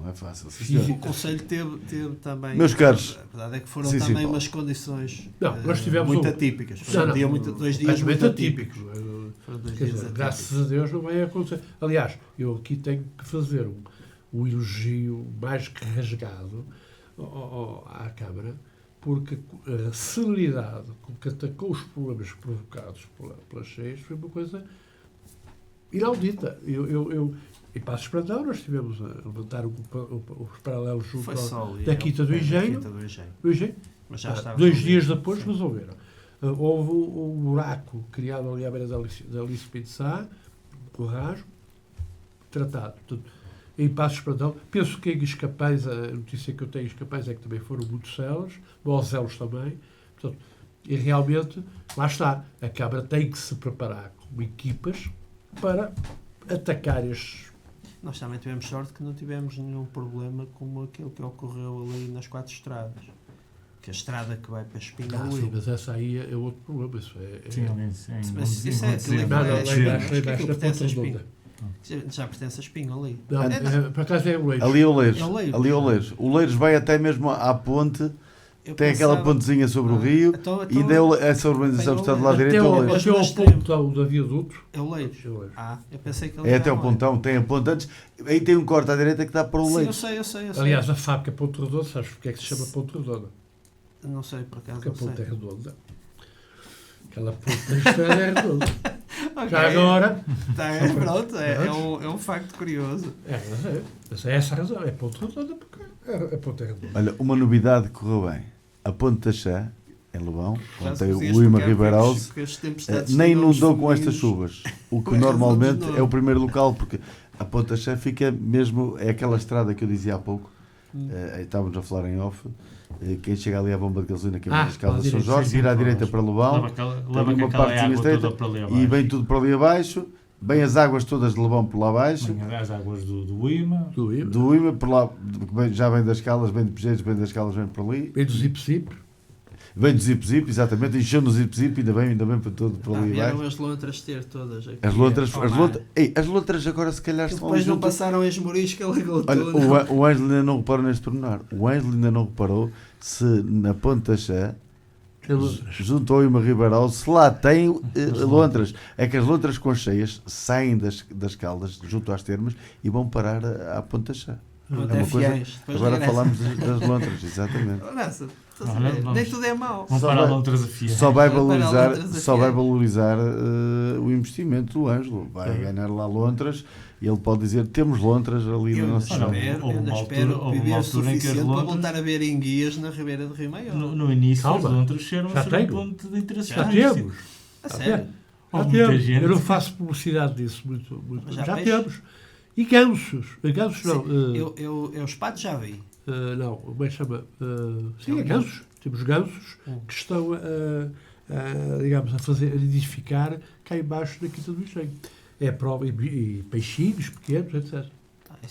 O Conselho teve também... Meus caros... A verdade é que foram também umas condições nós tivemos muito atípicas. Foram 2 dias muito atípicos. Graças a Deus não vai acontecer. Aliás, eu aqui tenho que fazer um elogio mais que rasgado à Câmara, porque a celeridade com que atacou os problemas provocados pelas cheias foi uma coisa inaudita. Em Passos Brandão nós estivemos a levantar os paralelos junto da Quinta do Engenho. Mas já 2 dias depois resolveram. Houve um buraco criado ali à beira da Alice Pinto Sá, com rasgo, tratado. Portanto, em Passos Brandão, penso que em Escapéis, a notícia que eu tenho em Escapéis é que também foram muitos celos, bons celos também. Portanto, e realmente, lá está, a Câmara tem que se preparar com equipas para atacar estes. Nós também tivemos sorte que não tivemos nenhum problema como aquele que ocorreu ali nas 4 estradas. Que a estrada que vai para Espinho... Sim, mas essa aí é outro problema. Isso já pertence a Espinho ali. Por acaso é Oleiros. Ali é Oleiros. O Oleiros vai até mesmo à ponte, tem aquela pontezinha sobre o rio, e deu essa urbanização que está do lado direito é Oleiros. Até ao pontão da viaduto. É Oleiros. Eu pensei que é até o pontão, tem a ponte antes, aí tem um corte à direita que dá para o Oleiros. Sim, eu sei. Aliás, a fábrica Ponte Redonda, sabes porque é que se chama Ponte Redonda? Não sei, por acaso. Porque a ponte é redonda. Aquela ponte da estrada é redonda. Já agora. Pronto, é um facto curioso. Mas é essa a razão. É ponte redonda porque a ponte é redonda. Olha, uma novidade que correu bem. A Ponte da Xé, em Lobão, onde tem o Ima Ribeirose, nem inundou com estas chuvas. O que normalmente é o primeiro local, porque a Ponte da Xé fica mesmo. É aquela estrada que eu dizia há pouco. Estávamos a falar em off. Quem chega ali à bomba de gasolina que é das Caldas de São Jorge, vira à direita para Lobão, leva uma partezinha estreita e vem tudo para ali abaixo, vem as águas todas de Lobão por lá abaixo, as águas do Ima, por lá, já vem das Caldas, vem de Pejeiros, vem das Caldas, vem por ali, vem do Zip Zip, vem do Zip Zip, exatamente, enchendo o Zip Zip, ainda bem para tudo por ali abaixo. Vieram as lontras ter todas aqui. As lontras agora se calhar estão depois não passaram as Moris que alagou tudo. O Ângelo ainda não reparou neste pormenor. O Ângelo ainda não reparou se na Ponte da Xé junto ao Ima Ribeirão, se lá tem lontras. É que as lontras com cheias saem das caldas, junto às termas, e vão parar à Ponta Chá. É uma coisa. Agora falamos das lontras, exatamente. Nem tudo é mau. Vão para lontras a fiar. Só vai valorizar o investimento do Ângelo. Vai ganhar lá lontras e ele pode dizer: temos lontras ali no nosso chão. Eu espero viver o suficiente para voltar a ver enguias na Ribeira do Rio Maior. No início, as lontras eram um ponto de interesse. Já temos. A sério? Eu não faço publicidade disso muito. Já temos. E gansos. Gansos não. Eu os patos já vi. Não, como é que chama? Sim, é gansos. Temos gansos que estão digamos, a nidificar cá embaixo na Quinta do Engenho. É a prova, e peixinhos pequenos, etc.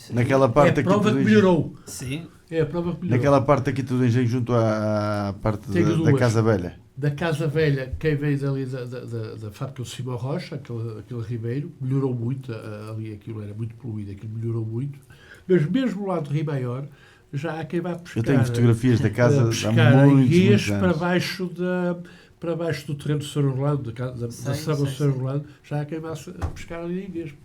Naquela parte é a prova que melhorou. Sim. É a prova que melhorou. Naquela parte aqui do Engenho, junto à parte da Casa Velha. Da Casa Velha, quem veio dali da fábrica do Simão Rocha, aquele ribeiro, melhorou muito. Ali aquilo era muito poluído, aquilo melhorou muito. Mas mesmo lá do Rio Maior, já há quem vá pescar. Eu tenho fotografias da casa há muitos anos. Para baixo do terreno de São Orlando, da Saba de São Orlando, já há quem vá pescar ali mesmo.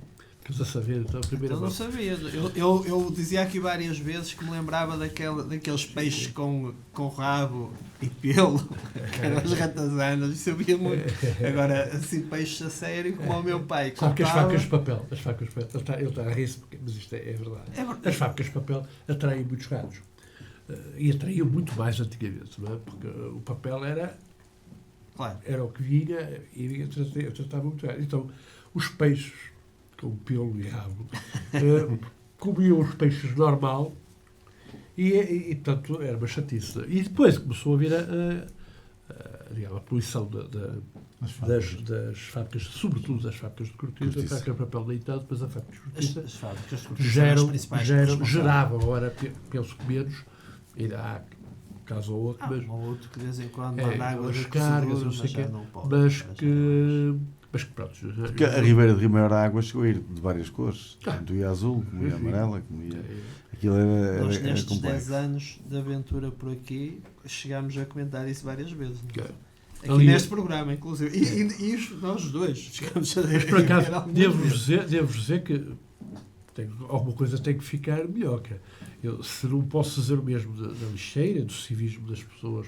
Queres a saber, então, a primeira eu não sabia. Eu dizia aqui várias vezes que me lembrava daqueles peixes com rabo e pelo, que eram as ratazanas, isso eu via muito. Agora, assim, peixes a sério, como o meu pai. Sabe que as facas de papel, ele está a rir-se, mas isto é verdade. As facas de papel atraem muitos ratos. E atraíam muito mais antigamente, não é? Porque o papel era o que vinha e tratava muito rato. Então, os peixes com pelo e rabo, comiam os peixes normal e portanto, era uma chatice. E depois começou a vir a poluição das fábricas, sobretudo das fábricas de cortiça, a fábrica de papel nem tanto, mas a fábrica de cortiça geravam, agora penso que menos, ainda há caso ou outro, mas... ou outro que de vez em quando manda água das cargas, não sei o quê, mas que pronto. Porque a Ribeira de Rio Maior a água chegou a ir de várias cores. Tanto ia azul, como ia amarela, como ia... Aquilo era nós, nestes complexo. 10 anos de aventura por aqui, chegámos a comentar isso várias vezes. Aqui ali, neste programa, inclusive. E nós os dois chegámos a mas por acaso, devo dizer que alguma coisa tem que ficar melhor. Se não posso fazer o mesmo da lixeira, do civismo das pessoas,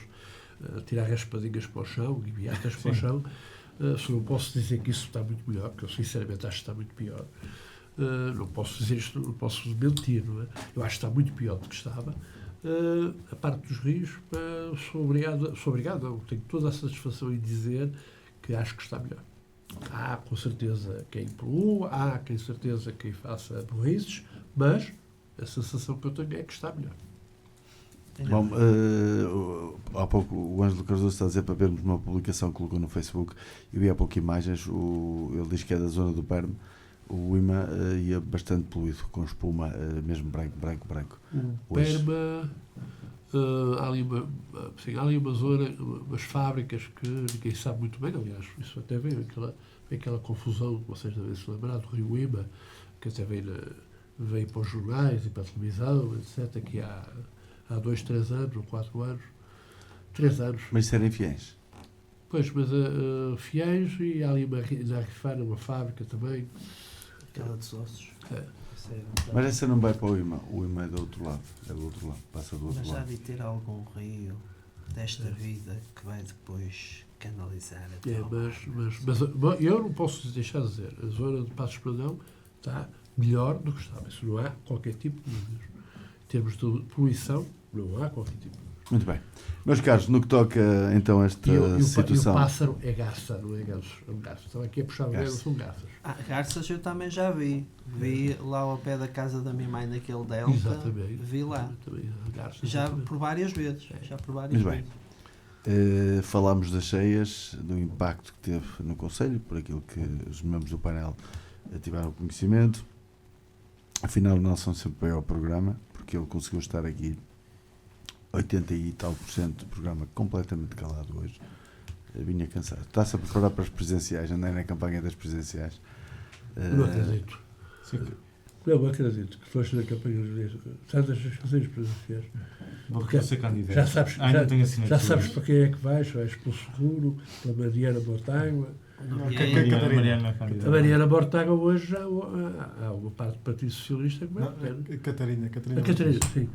tirar raspadinhas para o chão, guiatas para o chão, se não posso dizer que isso está muito melhor, porque eu sinceramente acho que está muito pior. Não posso dizer isto, não posso mentir, não é? Eu acho que está muito pior do que estava. A parte dos rios, sou obrigado, não, tenho toda a satisfação em dizer que acho que está melhor. Há com certeza quem polua, há com certeza quem faça burrices, mas a sensação que eu tenho é que está melhor. Bom, há pouco o Ângelo Cardoso está a dizer para vermos uma publicação que colocou no Facebook. Eu vi há pouco imagens, ele diz que é da zona do Perme. O Ima ia bastante poluído, com espuma, mesmo branco. Perma, há ali uma zona, umas fábricas que ninguém sabe muito bem, aliás, isso até veio aquela confusão, vocês devem se lembrar, do Rio Ima, que até veio para os jornais e para a televisão, etc., que há 2, 3 anos, ou 4 anos, 3 anos. Mas serem fiéis. Pois, mas fiéis, e há ali na Rifana, uma fábrica também. Aquela de ossos. Mas essa não vai para o Ima é do outro lado, passa do outro lado. Mas já de ter algum rio desta vida que vai depois canalizar mas eu não posso deixar de dizer, a zona de Passos Pradão está melhor do que estava, isso não há qualquer tipo de dúvidas. Em termos de poluição, não há qualquer tipo de dúvidas. Muito bem. Meus caros, no que toca então a esta situação... E o pássaro é garça, não é ganso, é um garço. Estão aqui a puxar o dedo, são garças. Garças eu também já vi. Vi lá ao pé da casa da minha mãe, naquele delta. Exatamente. Vi lá. Garças, já exatamente. por várias vezes. Muito bem. Falámos das cheias, do impacto que teve no Conselho, por aquilo que os membros do painel tiveram conhecimento. Afinal, o Nelson sempre veio ao programa, porque ele conseguiu estar aqui 80 e tal % do programa completamente calado hoje. Vinha cansado. Está-se a preparar para as presenciais, andei na campanha das presenciais. Não acredito. Não acredito que foste na campanha de tantas eleições presidenciais. Vou ser candidato. Já sabes, não tenho já sabes para quem é que vais pelo Seguro, pela Mariana Mortágua. A Mariana Mortágua hoje já há uma parte do Partido Socialista que vai. A Catarina. A Catarina, sim.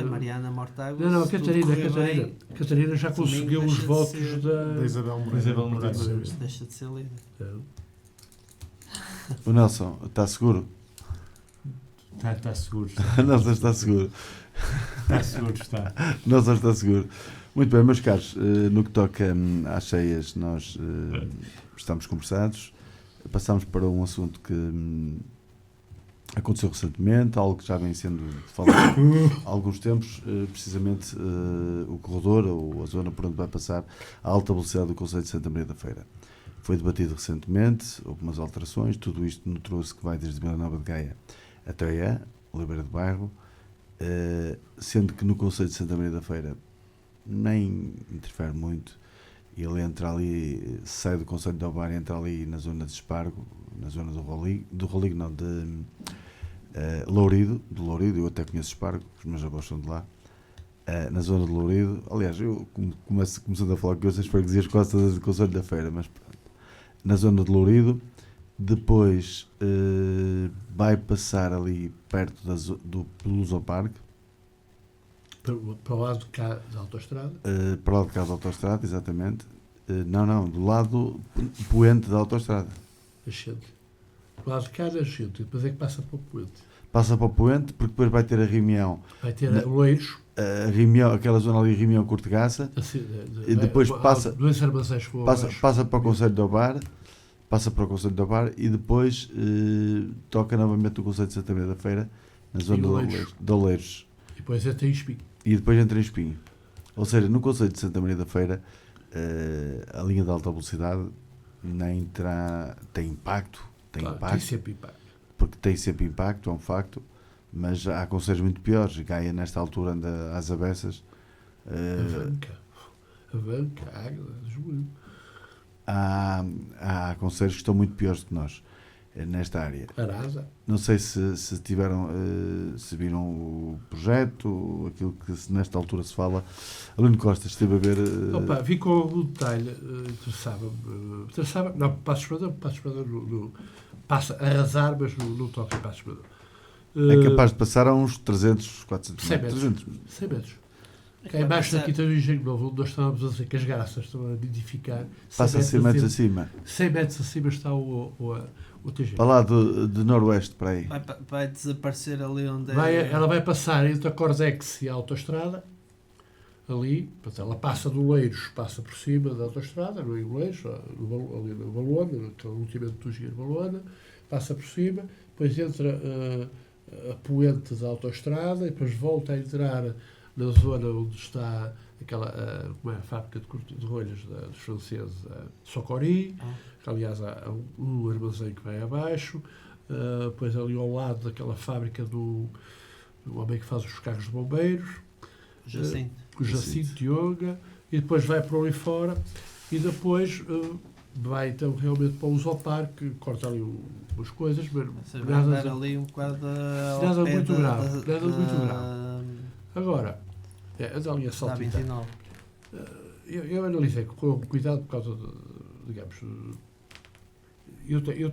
A Mariana Mortágua. Não, a Catarina já conseguiu os votos da Isabel Moreira. Deixa de ser líder. O Nelson, está seguro? Está seguro. Nelson está seguro. Está seguro, está. Nelson está seguro. Muito bem, meus caros, no que toca às cheias, nós estamos conversados. Passamos para um assunto que aconteceu recentemente, algo que já vem sendo falado há alguns tempos, precisamente o corredor, ou a zona por onde vai passar a alta velocidade do Concelho de Santa Maria da Feira. Foi debatido recentemente, houve umas alterações, tudo isto notou-se que vai desde Vila Nova de Gaia até Oiã, Oliveira do Bairro, sendo que no Concelho de Santa Maria da Feira nem interfere muito. Ele entra ali, sai do Concelho de Obar e entra ali na zona de Espargo, na zona do Roligo não, de Lourido, eu até conheço Espargo, os meus avós são de lá, na zona de Lourido. Aliás, eu começando a falar com vocês, espero que dizias quase todas do Concelho da Feira, mas pronto. Na zona de Lourido, depois vai passar ali perto do Lusoparque, para o lado de cá da autoestrada? Para o lado de cá da autoestrada, exatamente. Não, do lado poente da autoestrada. Ascente. Do lado de cá da Ascente, e depois é que passa para o poente. Passa para o poente, porque depois vai ter a Rimião. Vai ter Loeiros. A Rimião, aquela zona ali, Rimião Cortegaça. E depois passa para o Concelho de Obar. Passa para o Concelho de Obar e depois toca novamente o Concelho de Santa Maria da Feira, na zona de Oleiros. E depois entra em Espinho. E depois entra em Espinho. Ou seja, no Concelho de Santa Maria da Feira, a linha de alta velocidade nem terá, tem impacto. Tem sempre impacto. Porque tem sempre impacto, é um facto, mas há concelhos muito piores. Gaia, nesta altura, anda às avessas. A Banca, a Águeda, Júlio. Há concelhos que estão muito piores que nós nesta área. Arasa. Não sei se tiveram, se viram o projeto, aquilo que nesta altura se fala. Aluno Costa, esteve a ver. Vi com algum detalhe, interessava-me. Não, Passos Espadão passa a arrasar, mas não toca em Passos Espadão. É capaz de passar a uns 300, 400 metros. 100 metros. Cá embaixo da Quinta do Engenho Novo, onde nós estávamos a dizer que as garças estão a nidificar. Passa 100 metros acima. 100 metros acima está o TG. Para lá de noroeste, para aí. Vai desaparecer ali onde Ela vai passar entre a Cordex e a autoestrada. Ali, portanto, ela passa do Loeiros, passa por cima da autoestrada, no Loeiros, ali na Valona, naquele ultimamente do Giro Valona, passa por cima, depois entra a poente da autoestrada e depois volta a entrar na zona onde está aquela a fábrica de rolhas dos franceses, Socori, que aliás há um armazém que vai abaixo, depois ali ao lado daquela fábrica do homem que faz os carros de bombeiros, o Jacinto Dioga, e depois vai para ali fora e depois vai então realmente para o Zooparque, corta ali umas coisas, mas nada ali um bocado nada muito grave. Agora, anda ali a saltitar. Eu analisei com cuidado por causa de, digamos, eu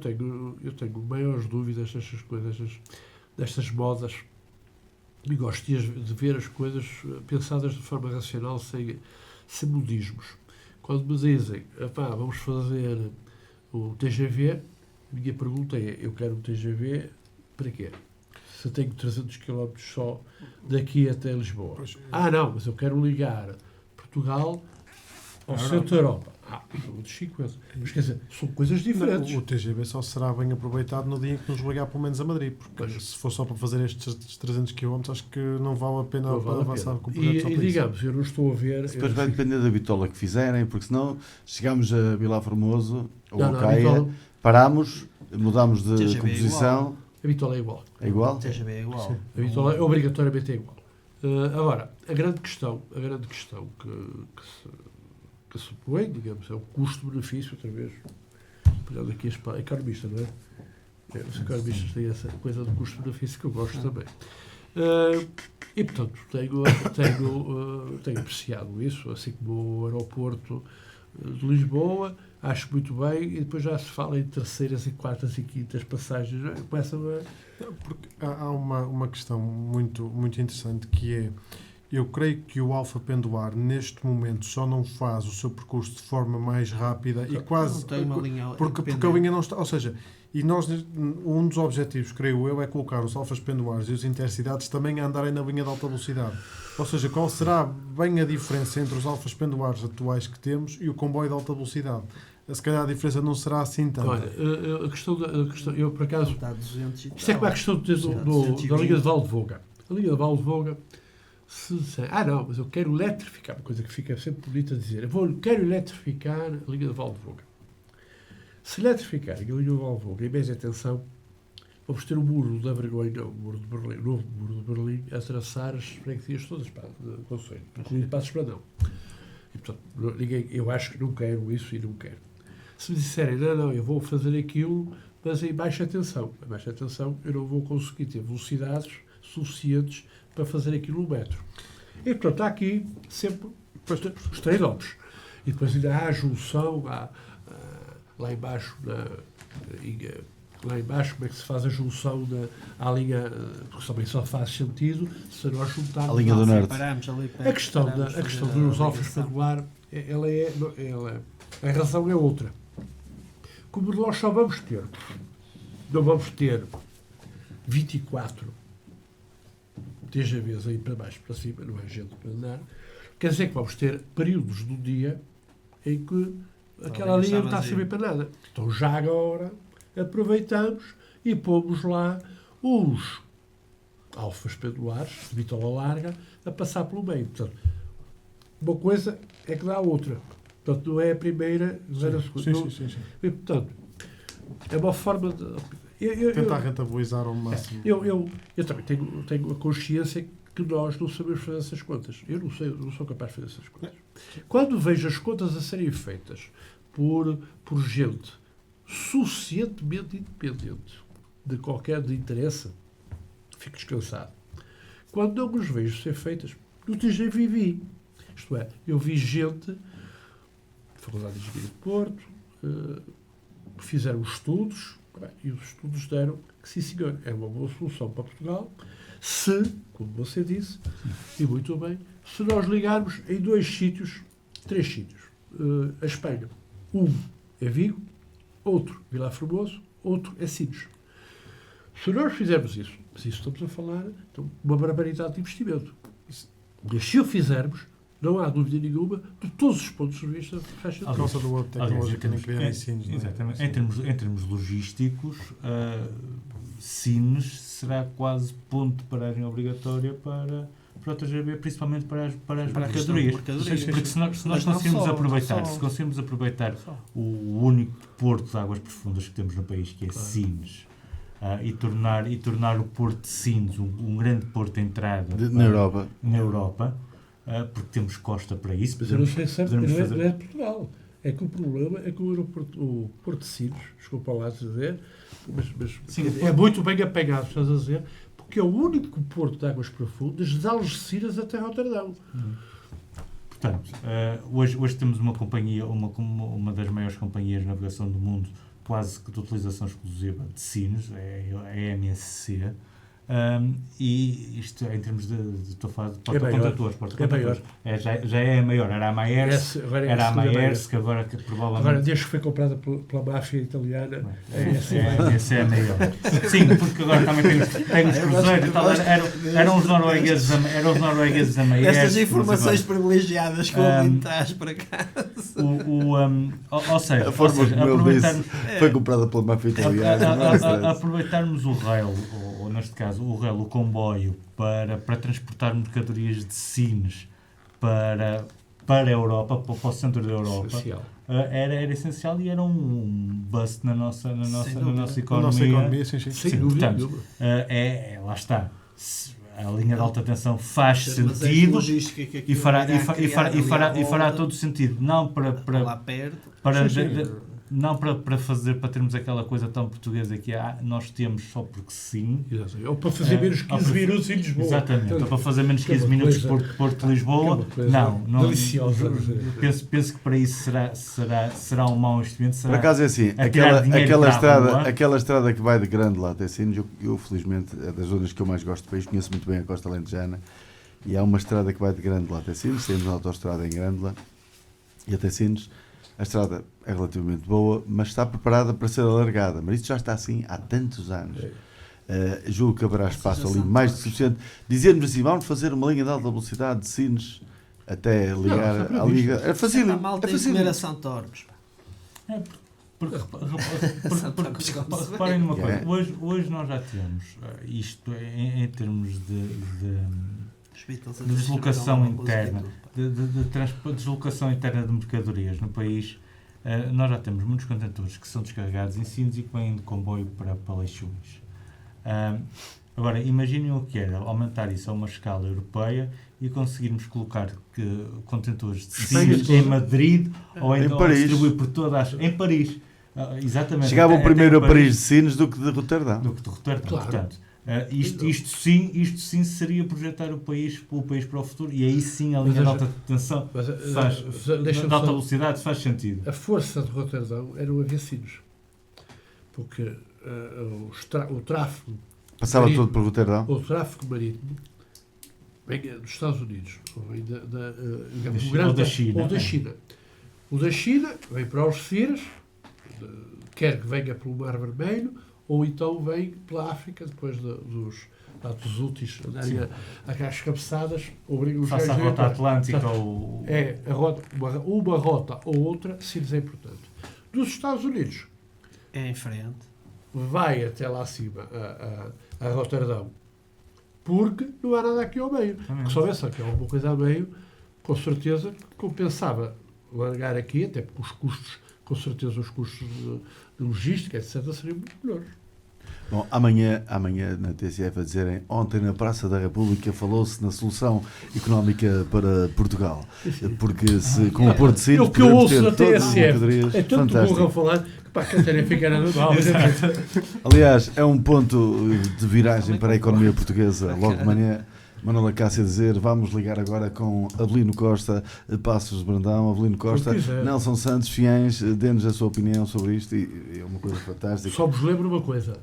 tenho maiores dúvidas destas coisas, destas modas, e gosto de ver as coisas pensadas de forma racional, sem modismos. Quando me dizem, vamos fazer o TGV, a minha pergunta é, eu quero um TGV para quê? Se eu tenho 300 km só daqui até Lisboa. Não, mas eu quero ligar Portugal ao centro da Europa. Outros 50. Mas quer dizer, são coisas diferentes. O TGV só será bem aproveitado no dia em que nos ligar pelo menos a Madrid, porque se for só para fazer estes 300 km, acho que não vale a pena avançar com o projeto. E digamos, eu não estou a ver... Depois vai depender da bitola que fizerem, porque senão chegamos a Vilar Formoso ou a Caia, paramos, mudamos de composição... A bitola é igual. É igual? O TGV é igual. A bitola é obrigatoriamente igual. Agora, a grande questão que se põe, digamos, é o custo-benefício, outra vez, pegando aqui a economista, não é? Os economistas têm essa coisa do custo-benefício que eu gosto também. E, portanto, tenho apreciado isso, assim como o aeroporto de Lisboa, acho muito bem, e depois já se fala em terceiras e quartas e quintas passagens. Começam a... Porque há uma questão muito, muito interessante, que é, eu creio que o Alfa Penduar, neste momento, só não faz o seu percurso de forma mais rápida e quase... Não tem uma linha porque a linha não está... Ou seja, e nós, um dos objetivos, creio eu, é colocar os Alfas Penduares e os Intercidades também a andarem na linha de alta velocidade. Ou seja, qual será bem a diferença entre os Alfas Penduares atuais que temos e o comboio de alta velocidade? Se calhar a diferença não será assim tanta. Olha, a questão, eu por acaso... Está 200 e Isto é como a questão da linha de Valdevoga. A linha de Valdevoga, se disser, não, mas eu quero eletrificar, uma coisa que fica sempre bonita a dizer, quero eletrificar a linha de Valdevoga. Se eletrificarem a linha de Valdevoga, em média tensão, vamos ter o muro da vergonha, não, o muro de Berlim, o novo muro de Berlim, a atravessar as freguesias todas de Conselho, incluindo Passos Brandão. E, portanto, eu acho que não quero isso e não quero. Se me disserem, não, eu vou fazer aquilo, mas em baixa tensão. A baixa tensão eu não vou conseguir ter velocidades suficientes para fazer aquilo no metro. E, portanto, há aqui sempre os trade-offs. E depois ainda há a junção, lá embaixo, como é que se faz a junção à linha, porque também só faz sentido se nós juntarmos... A linha do Norte. A questão dos Alfas Penduar, a razão é outra. Como nós só vamos ter, não vamos ter 24 TGVs aí para baixo, para cima, não é gente para andar, quer dizer que vamos ter períodos do dia em que aquela linha não está a servir para nada. Então já agora aproveitamos e pomos lá os Alfas Penduares de bitola larga a passar pelo meio. Portanto, uma coisa é que dá a outra. Portanto, não é a primeira, não é a segunda. Sim. E, portanto, é uma forma de... Tentar rentabilizar ao máximo. Eu também tenho a consciência que nós não sabemos fazer essas contas. Eu não sou capaz de fazer essas contas. Quando vejo as contas a serem feitas por gente suficientemente independente de qualquer interesse, fico descansado. Quando não os vejo ser feitas, no TGV, isto é, eu vi gente da Faculdade de Engenharia de Porto, fizeram estudos, e os estudos deram que, sim senhor, é uma boa solução para Portugal, se, como você disse, e muito bem, se nós ligarmos em três sítios, a Espanha. Um é Vigo, outro Vilar Formoso, outro é Sines. Se nós fizermos isso, mas isso estamos a falar de uma barbaridade de investimento. Mas se o fizermos, não há dúvida nenhuma, de todos os pontos de vista, fecha Por causa do outro tecnológico que nem queria em Sines. Exatamente. Em termos logísticos, Sines será quase ponto de paragem obrigatória para o TGV, principalmente para as mercadorias. Porque se nós conseguirmos aproveitar o único porto de águas profundas que temos no país, que é Sines, e tornar o porto de Sines um grande porto de entrada na Europa, porque temos costa para isso. Mas eu não sei se não é de Portugal. É que o problema é que o Porto de Sines, desculpa lá dizer, mas sim, é muito bem apanhado, estás a dizer, porque é o único porto de águas profundas de Algeciras até Roterdão. Portanto, hoje temos uma companhia, uma das maiores companhias de navegação do mundo, quase que de utilização exclusiva de Sines, é a MSC. E isto em termos estou a falar de porta-contentores. Já é a maior, era a Maersk, que agora que provavelmente... Agora, desde que foi comprada pela máfia italiana, essa é a maior. Sim, porque agora também tem os cruzeiros e tal, eram os noruegueses da Maersk. Estas informações privilegiadas que o Lino traz para cá. Ou seja, a forma como ele disse, foi comprada pela máfia italiana. Aproveitarmos o rail, ou neste caso o comboio, para transportar mercadorias de Sines para a Europa, para o centro da Europa, era essencial e era um bust na nossa economia. Sim. Portanto, lá está. A linha de alta tensão faz sentido e fará todo o sentido. Não para não para termos aquela coisa tão portuguesa que nós temos só porque sim. Exatamente. Ou para fazer menos 15 minutos em Lisboa. Exatamente, ou para fazer menos 15 minutos Porto de Lisboa. Não. Deliciosa. Penso que para isso será um mau investimento. Por acaso é assim, aquela estrada que vai de Grândola até Sines, eu felizmente é das zonas que eu mais gosto do país, conheço muito bem a Costa Alentejana, e há uma estrada que vai de Grândola até Sines, temos uma autoestrada em Grândola e até Sines. A estrada é relativamente boa, mas está preparada para ser alargada. Mas isto já está assim há tantos anos. Julgo que haverá espaço ali mais do suficiente. Dizer-nos assim, vamos fazer uma linha de alta velocidade de Sines até ligar à Liga. É fácil. A malta tem que comer a São Tormes. Reparem numa coisa. Hoje nós já temos isto em termos de deslocação interna, de deslocação interna de mercadorias no país. Nós já temos muitos contentores que são descarregados em Sines e que vêm de comboio para Leixões. Agora, imaginem o que era aumentar isso a uma escala europeia e conseguirmos colocar contentores de Sines em Madrid ou em Paris. Distribuir por todas em Paris. Exatamente. Chegavam primeiro a Paris de Sines do que de Roterdão. Claro. Portanto, isto sim seria projetar o país para o futuro, e aí sim a linha de alta tensão de alta velocidade faz sentido. A força de Roterdão era o Aviacinos, porque o tráfego passava marítimo, todo por Roterdão. o tráfego marítimo vem dos Estados Unidos ou vem da China. O da China vem para Algeciras, quer que venha pelo Mar Vermelho, ou então vem pela África, depois dos úteis andarem às cabeçadas, obrigam os faça a rota atlântica ou... uma rota ou outra, Sines é importante. Dos Estados Unidos, é em frente, vai até lá acima a Roterdão, porque não há nada aqui ao meio. Que se houvesse aqui alguma coisa ao meio, com certeza compensava largar aqui, até porque os custos, com certeza os custos de logística, etc., seriam muito melhores. Bom, amanhã na TCF a dizerem, ontem na Praça da República falou-se na solução económica para Portugal, porque com o Porto de Sines o que eu ouço na todas as TSF mercadorias. é tanto burro a falar que para a Catarina fica na normal. Aliás, é um ponto de viragem para a economia portuguesa. Logo de manhã, Manuela Cássio a dizer, vamos ligar agora com Avelino Costa, Passos de Brandão, Avelino Costa, Nelson Santos, Fiães, dê-nos a sua opinião sobre isto, e é uma coisa fantástica. Só vos lembro uma coisa,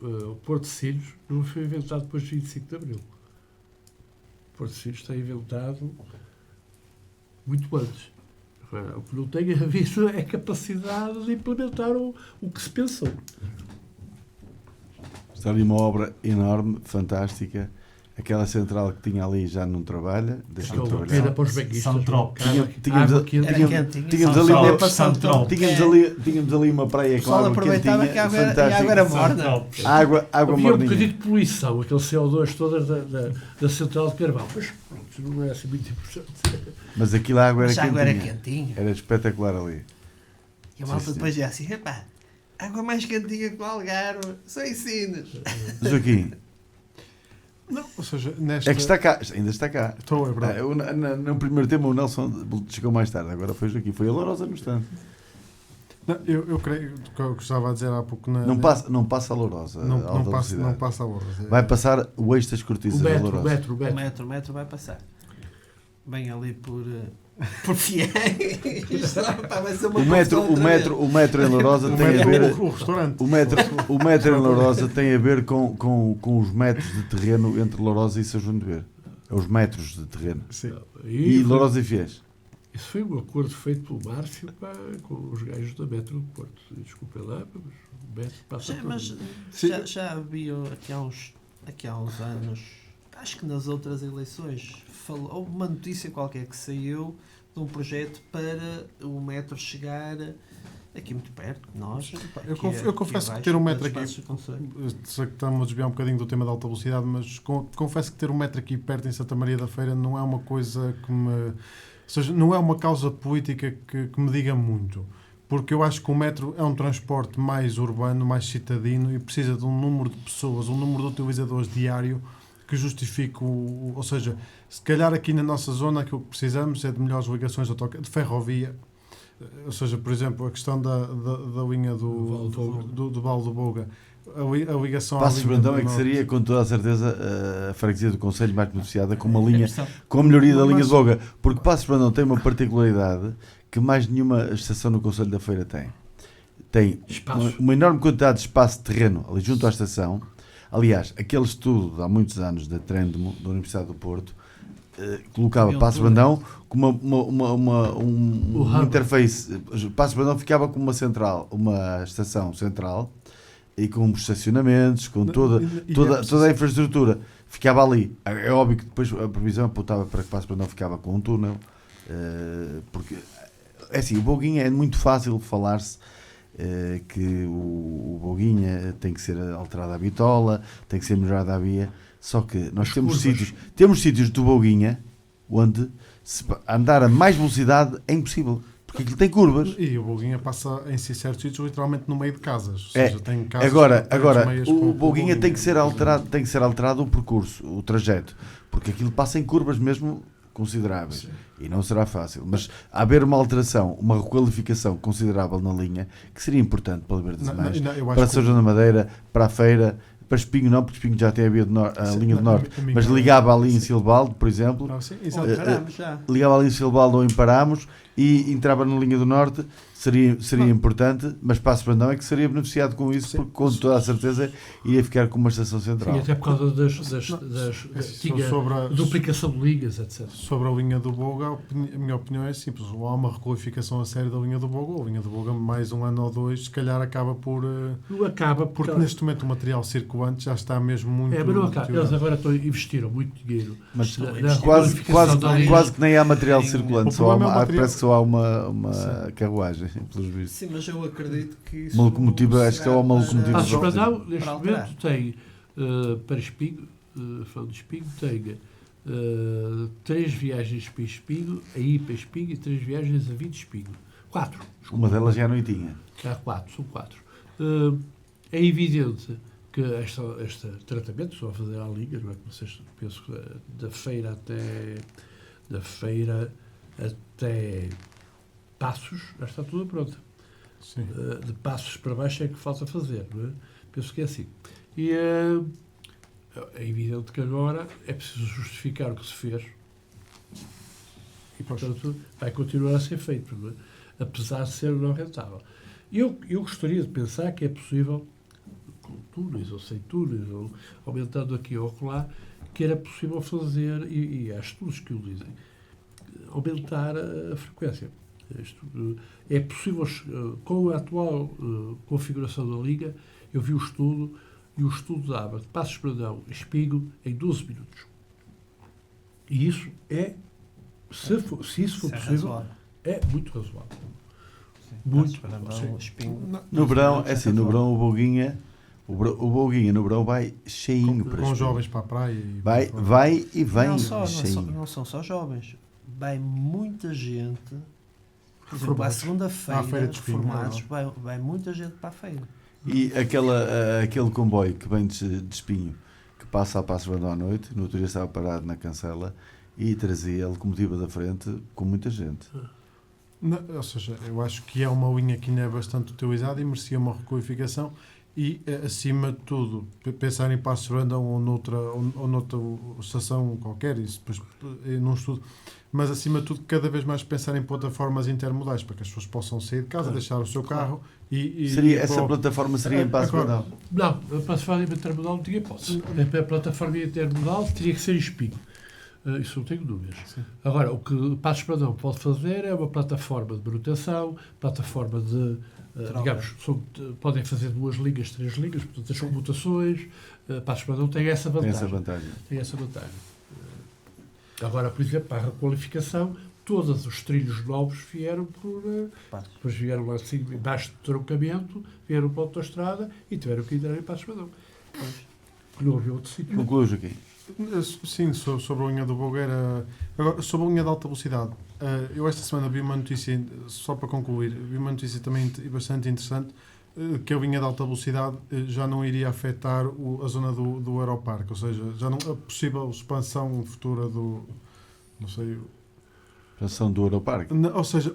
o Porto de Sines não foi inventado depois de 25 de Abril. O Porto de Sines está inventado muito antes. O que não tem havido é capacidade de implementar o que se pensou. Está ali uma obra enorme, fantástica. Aquela central que tinha ali já não trabalha, deixou de trabalhar. Para os banquistas. Tínhamos ali uma praia com água quentinha, que a água era morna. Água havia morninha. Um bocadinho de poluição, aquele CO2 toda da central de carvão. Mas pronto, não é assim muito importante. Mas aquilo a água era quentinha. Era espetacular ali. E a malta depois já assim, água mais quentinha que o Algarve, só em Sines. Joaquim. Não, ou seja, nesta... É que está cá, ainda está cá. Estou, é verdade. No primeiro tema o Nelson chegou mais tarde, agora foi aqui, foi a Lourosa no stand. Não, eu creio que eu estava a dizer há pouco... Não passa a Lourosa. Não passa a Lourosa. Vai passar o eixo das cortiças da Lourosa. O metro vai passar. Bem ali por Fiéis. O metro em Lourosa tem a ver... O restaurante. O metro em Lourosa tem a ver com os metros de terreno entre Lourosa e São João de Ver. É os metros de terreno. Sim. E Lourosa e Fiéis. Isso foi um acordo feito pelo Márcio com os gajos da Metro do Porto. Desculpem lá, mas o metro passa por mas já havia aqui há uns anos, acho que nas outras eleições, houve uma notícia qualquer que saiu de um projeto para o metro chegar aqui muito perto de nós. Eu confesso que ter um metro aqui, sei que estamos a desviar um bocadinho do tema da alta velocidade, mas confesso que ter um metro aqui perto em Santa Maria da Feira não é uma coisa que me... Ou seja, não é uma causa política que me diga muito. Porque eu acho que o metro é um transporte mais urbano, mais citadino e precisa de um número de pessoas, um número de utilizadores diário que justifique ou seja, se calhar aqui na nossa zona aquilo que precisamos é de melhores ligações de ferrovia Ou seja, por exemplo, a questão da linha do Val do Boga, a ligação à Passos linha Brandão do é que norte. seria, com toda a certeza, a freguesia do Conselho mais beneficiada com uma linha, com a melhoria da linha de Boga, porque Passos Brandão tem uma particularidade que mais nenhuma estação no Conselho da Feira tem. Tem uma enorme quantidade de espaço de terreno ali junto à estação. Aliás, aquele estudo de há muitos anos da Trendmo, da Universidade do Porto, colocava Passos Brandão como uma interface. Passos Brandão ficava como uma estação central e com estacionamentos, com toda a infraestrutura. Ficava ali. É óbvio que depois a previsão apontava para que Passos Brandão ficava com um túnel, porque é assim, o Boguinha é muito fácil falar-se que o Boguinha tem que ser alterada a bitola, tem que ser melhorada a via. Só que nós temos sítios do Boguinha onde andar a mais velocidade é impossível, porque aquilo tem curvas. E o Boguinha passa em certos sítios literalmente no meio de casas. Ou seja, tem casas agora o Boguinha tem que ser alterado o percurso, o trajeto, porque aquilo passa em curvas mesmo consideráveis. Sim. E não será fácil, mas haver uma alteração, uma requalificação considerável na linha, que seria importante para Libertas mais, para São João da Madeira, para a Feira, para Espinho não, porque Espinho já tem a linha do Norte, mas ligava ali em Silvaldo, por exemplo, ligava ali em Silvaldo ou em Paramos e entrava na linha do Norte, seria importante, mas Passos Brandão é que seria beneficiado com isso, porque com toda a certeza iria ficar com uma estação central. Sim, até por causa da duplicação de linhas, etc. Sobre a linha do Boga, a minha opinião é simples, ou há uma requalificação a sério da linha do Boga, ou a linha do Boga mais um ano ou dois, se calhar acaba por... Não acaba, porque neste momento o material circulante já está mesmo muito... mas não acaba. Eles agora investiram muito dinheiro. Mas quase que nem há material circulante, parece que só há uma carruagem. Sim, mas eu acredito que isso... Uma locomotiva, acho que é uma locomotiva. Passos Brandão, neste momento, tem para Espinho, falando de Espinho, tem 3 viagens para Espinho, a ir para Espinho, e 3 viagens a 20 Espinho. 4. Uma delas já à noitinha. Há 4, são 4. É evidente que este tratamento, só a fazer à liga, não é? Vocês penso que da feira até Passos, já está tudo pronto. De Passos para baixo é que falta fazer, não é? Penso que é assim. E é evidente que agora é preciso justificar o que se fez e, portanto, vai continuar a ser feito, não é? Apesar de ser não rentável. Eu gostaria de pensar que é possível, com túneis ou sem túneis, ou aumentando aqui ou acolá, que era possível fazer, e há estudos que o dizem, aumentar a frequência. É possível, com a atual configuração da liga, eu vi o estudo, e o estudo dava de Passos Brandão a Espinho em 12 minutos. E isso se isso for possível, é muito razoável. Muito razoável. No verão, é assim, no verão o Boguinha no verão vai cheinho para com jovens para a praia. Vai e vem. Não são só jovens. Vai muita gente. Por exemplo, à segunda-feira, de formados, vai muita gente para a feira. E aquele comboio que vem de Espinho, que passa a Passos Brandão à noite, no outro dia estava parado na cancela e trazia a locomotiva da frente com muita gente. Não, ou seja, eu acho que é uma linha que ainda é bastante utilizada e merecia uma requalificação e, acima de tudo, pensar em Passos Brandão ou noutra estação qualquer, isso depois num estudo, mas acima de tudo cada vez mais pensar em plataformas intermodais para que as pessoas possam sair de casa, deixar o seu carro essa plataforma seria em Passos Brandão? Não, a plataforma intermodal não tinha hipótese. A plataforma intermodal teria que ser em Espinho. Isso não tenho dúvidas. Sim. Agora, o que Passos Brandão pode fazer é uma plataforma de manutenção, plataforma de, digamos, podem fazer 2 linhas, 3 linhas, portanto, as comutações. Passos Brandão tem essa vantagem. Agora, por exemplo, para a requalificação, todos os trilhos novos vieram depois vieram lá assim, embaixo do troncamento, vieram para a autoestrada e tiveram que entrar em Passos Brandão. Não havia outro sítio. Concluo aqui. Sim, sobre a linha do Bogueira. Agora, sobre a linha de alta velocidade, eu esta semana vi uma notícia, só para concluir, vi uma notícia também bastante interessante, que a linha de alta velocidade já não iria afetar a zona do Aeroparque, ou seja, já não, a possível expansão futura do, não sei, Expansão do Europarque. Ou seja,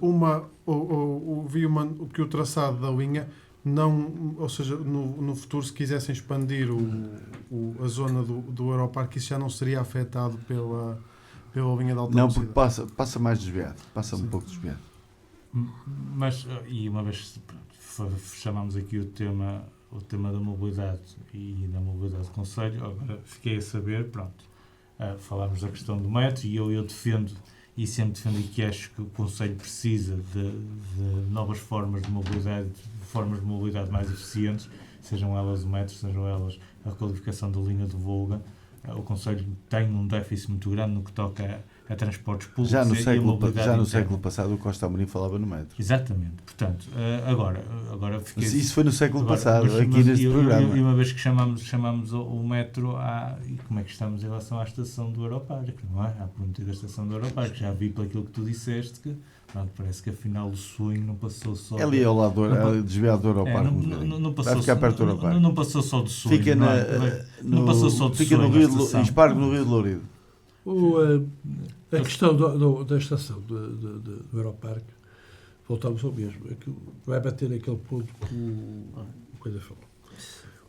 vi que o traçado da linha não, ou seja, no futuro, se quisessem expandir a zona do Europarque, isso já não seria afetado pela linha de alta Não, velocidade. porque passa mais desviado, passa um pouco desviado. Mas, e uma vez chamamos aqui o tema da mobilidade e da mobilidade do Conselho, agora fiquei a saber, falámos da questão do metro e eu defendo e sempre defendi que acho que o Conselho precisa de novas formas de mobilidade mais eficientes, sejam elas o metro, sejam elas a qualificação da linha do Volga. O Conselho tem um déficit muito grande no que toca a transportes públicos Já no interna. século passado o Costa Amorim falava no metro. Exatamente. Portanto, agora fiquei... Mas isso foi no século passado, aqui neste programa. E uma vez que chamamos o metro e como é que estamos em relação à estação do Europarque, não é? À prometida estação do Europarque. Já vi por aquilo que tu disseste que parece que afinal o sonho não passou só... É ali ao lado, desviado do Europarque. Vai ficar perto do Europarque. Não passou só do sonho. Fica não passou só do fica sonho. Fica no Espargo, no Rio de Lourido. A questão da estação do Europarque, voltamos ao mesmo. Vai bater naquele ponto que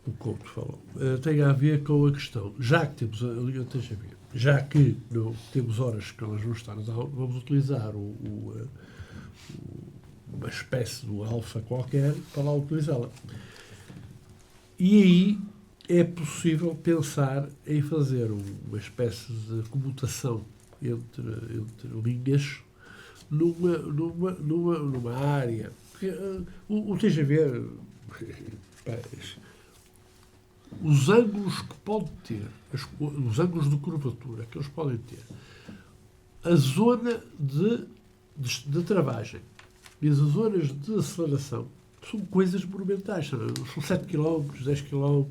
o Couto falou. Tem a ver com a questão, já que temos a linha de TGV, já que não temos horas que elas não estão, vamos utilizar uma espécie de alfa qualquer para lá utilizá-la. E aí é possível pensar em fazer uma espécie de comutação entre linhas numa área. Porque, o TGV, os ângulos que pode ter, os ângulos de curvatura que eles podem ter, a zona de travagem e as zonas de aceleração são coisas monumentais. São 7 km, 10 km,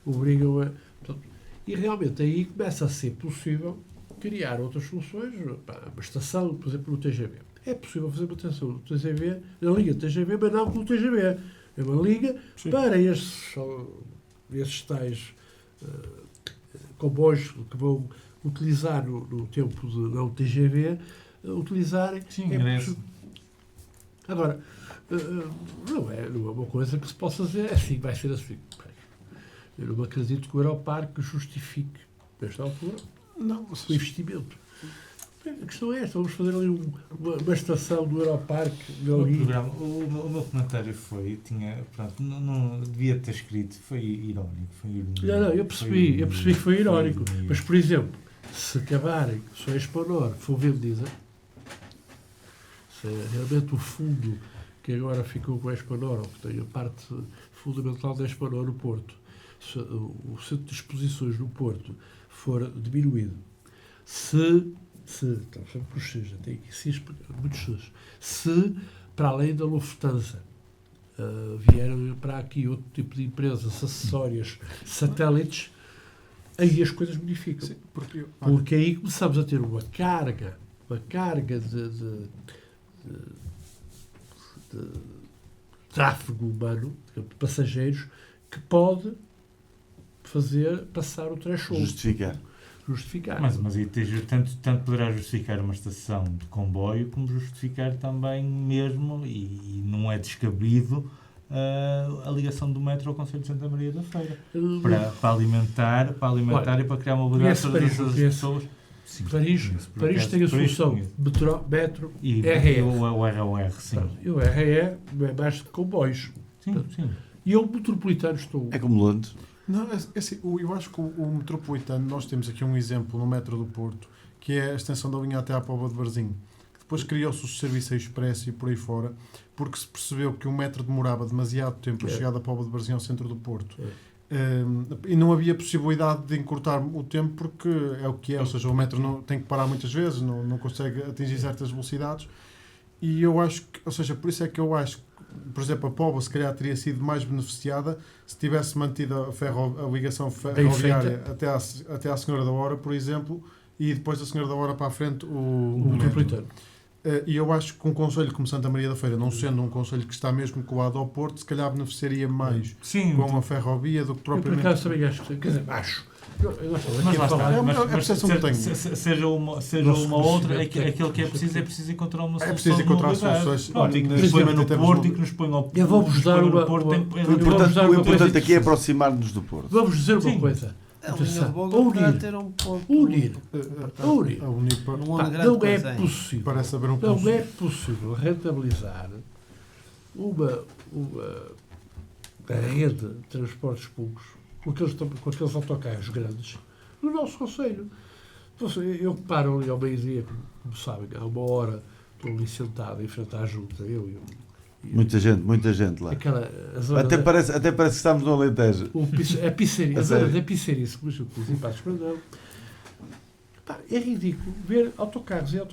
obrigam a... Portanto, e realmente aí começa a ser possível criar outras soluções, uma estação, por exemplo, no TGV. É possível fazer uma estação no TGV, na linha TGV, mas não no TGV. É uma linha para esses tais comboios que vão utilizar no tempo de não TGV, utilizarem. Sim, Agora, não é uma coisa que se possa fazer assim, vai ser assim. Eu não acredito que o Europarque justifique, nesta altura, o investimento. A questão é esta, vamos fazer ali uma estação do Europarque. O meu comentário foi, não devia ter escrito, foi irónico. Eu percebi que foi irónico. Mas, por exemplo, se acabarem, se a Expanor for vendida, se realmente o fundo que agora ficou com a Expanor, ou que tem a parte fundamental da Expanor no Porto, se o centro de exposições no Porto for diminuído, estamos sempre por X, tem aqui muitos X, se para além da Lufthansa vieram para aqui outro tipo de empresas acessórias, satélites, aí as coisas modificam. Sim, porque aí começamos a ter uma carga de tráfego humano, de passageiros, que pode fazer passar o threshold. Justificar. Mas aí tanto poderá justificar uma estação de comboio como justificar também mesmo, e não é descabido, a ligação do metro ao Conselho de Santa Maria da Feira para alimentar Olha, e para criar mobilidade para todas as pessoas. Sim, Paris tem a solução metro e RE. O ROR, sim. E o RE é mais de comboios. Sim. E o metropolitano estou... É como Londres. Não, assim, eu acho que o metropolitano, nós temos aqui um exemplo no metro do Porto, que é a extensão da linha até à Póvoa de Varzim. Depois criou-se o serviço expresso e por aí fora, porque se percebeu que o metro demorava demasiado tempo a chegar da Póvoa de Varzim ao centro do Porto. E não havia possibilidade de encurtar o tempo, porque é o que é, ou seja, o metro não, tem que parar muitas vezes, não consegue atingir certas velocidades. E eu acho que, ou seja, por isso é que eu acho que, por exemplo, a Póvoa se calhar teria sido mais beneficiada se tivesse mantido a ligação ferroviária até à Senhora da Hora, por exemplo, e depois da Senhora da Hora para a frente o metropolitano. E eu acho que um concelho como Santa Maria da Feira, não sendo um concelho que está mesmo colado ao Porto, se calhar beneficiaria mais com a ferrovia do que propriamente... Eu, por acaso, também acho, quer dizer, Mas lá está. É a percepção que tenho. Seja uma ou outra, aquilo que é preciso encontrar uma solução. É preciso encontrar soluções. E que nos ponha no Porto e que nos ponha ao Eu vou-vos dar uma... O importante aqui é aproximar-nos do Porto. Vamos dizer uma coisa. A linha de Boga poderá ter um ponto. Unir. Não Não é possível. Parece haver um Não é possível rentabilizar uma rede de transportes públicos com aqueles autocarros grandes no nosso concelho. Eu paro ali ao meio-dia, como sabem, há uma hora estou ali sentado em frente à junta, eu e muita gente lá. A zona até parece que estamos no Alentejo. a pizzaria, a zona da pizzaria, como eu disse, em Passos Brandão. É ridículo ver autocarros a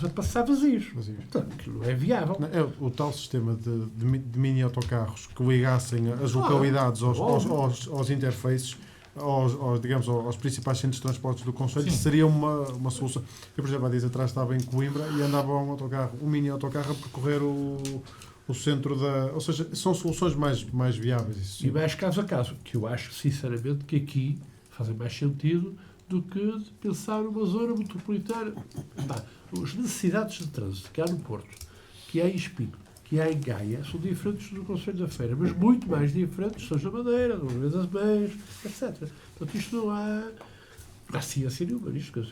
passar vazios. Portanto, aquilo não é viável. É o tal sistema de mini autocarros que ligassem as localidades aos interfaces, digamos, aos principais centros de transportes do concelho, seria uma solução. Eu, por exemplo, há dias atrás estava em Coimbra e andava um mini autocarro a percorrer o centro da... Ou seja, são soluções mais viáveis. Isso. E mais caso a caso, que eu acho, sinceramente, que aqui fazem mais sentido do que de pensar numa zona metropolitana. As necessidades de trânsito que há no Porto, que há em Espinho, que há em Gaia, são diferentes do Concelho da Feira, mas muito mais diferentes são da Madeira, do Rio das Meias, etc. Portanto, isto não há ciência nenhuma nisto.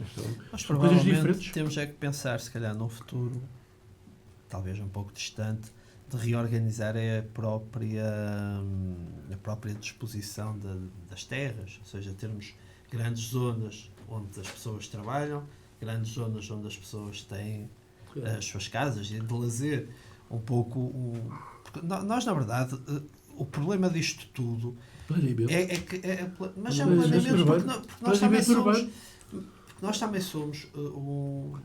Mas são coisas diferentes. provavelmente temos é que pensar, se calhar, num futuro, talvez um pouco distante, de reorganizar a própria disposição das terras, ou seja, termos grandes zonas onde as pessoas trabalham, grandes zonas onde as pessoas têm as suas casas e de lazer. Um pouco... Nós, na verdade, o problema disto tudo é que... Mas é um planeamento porque nós também somos uma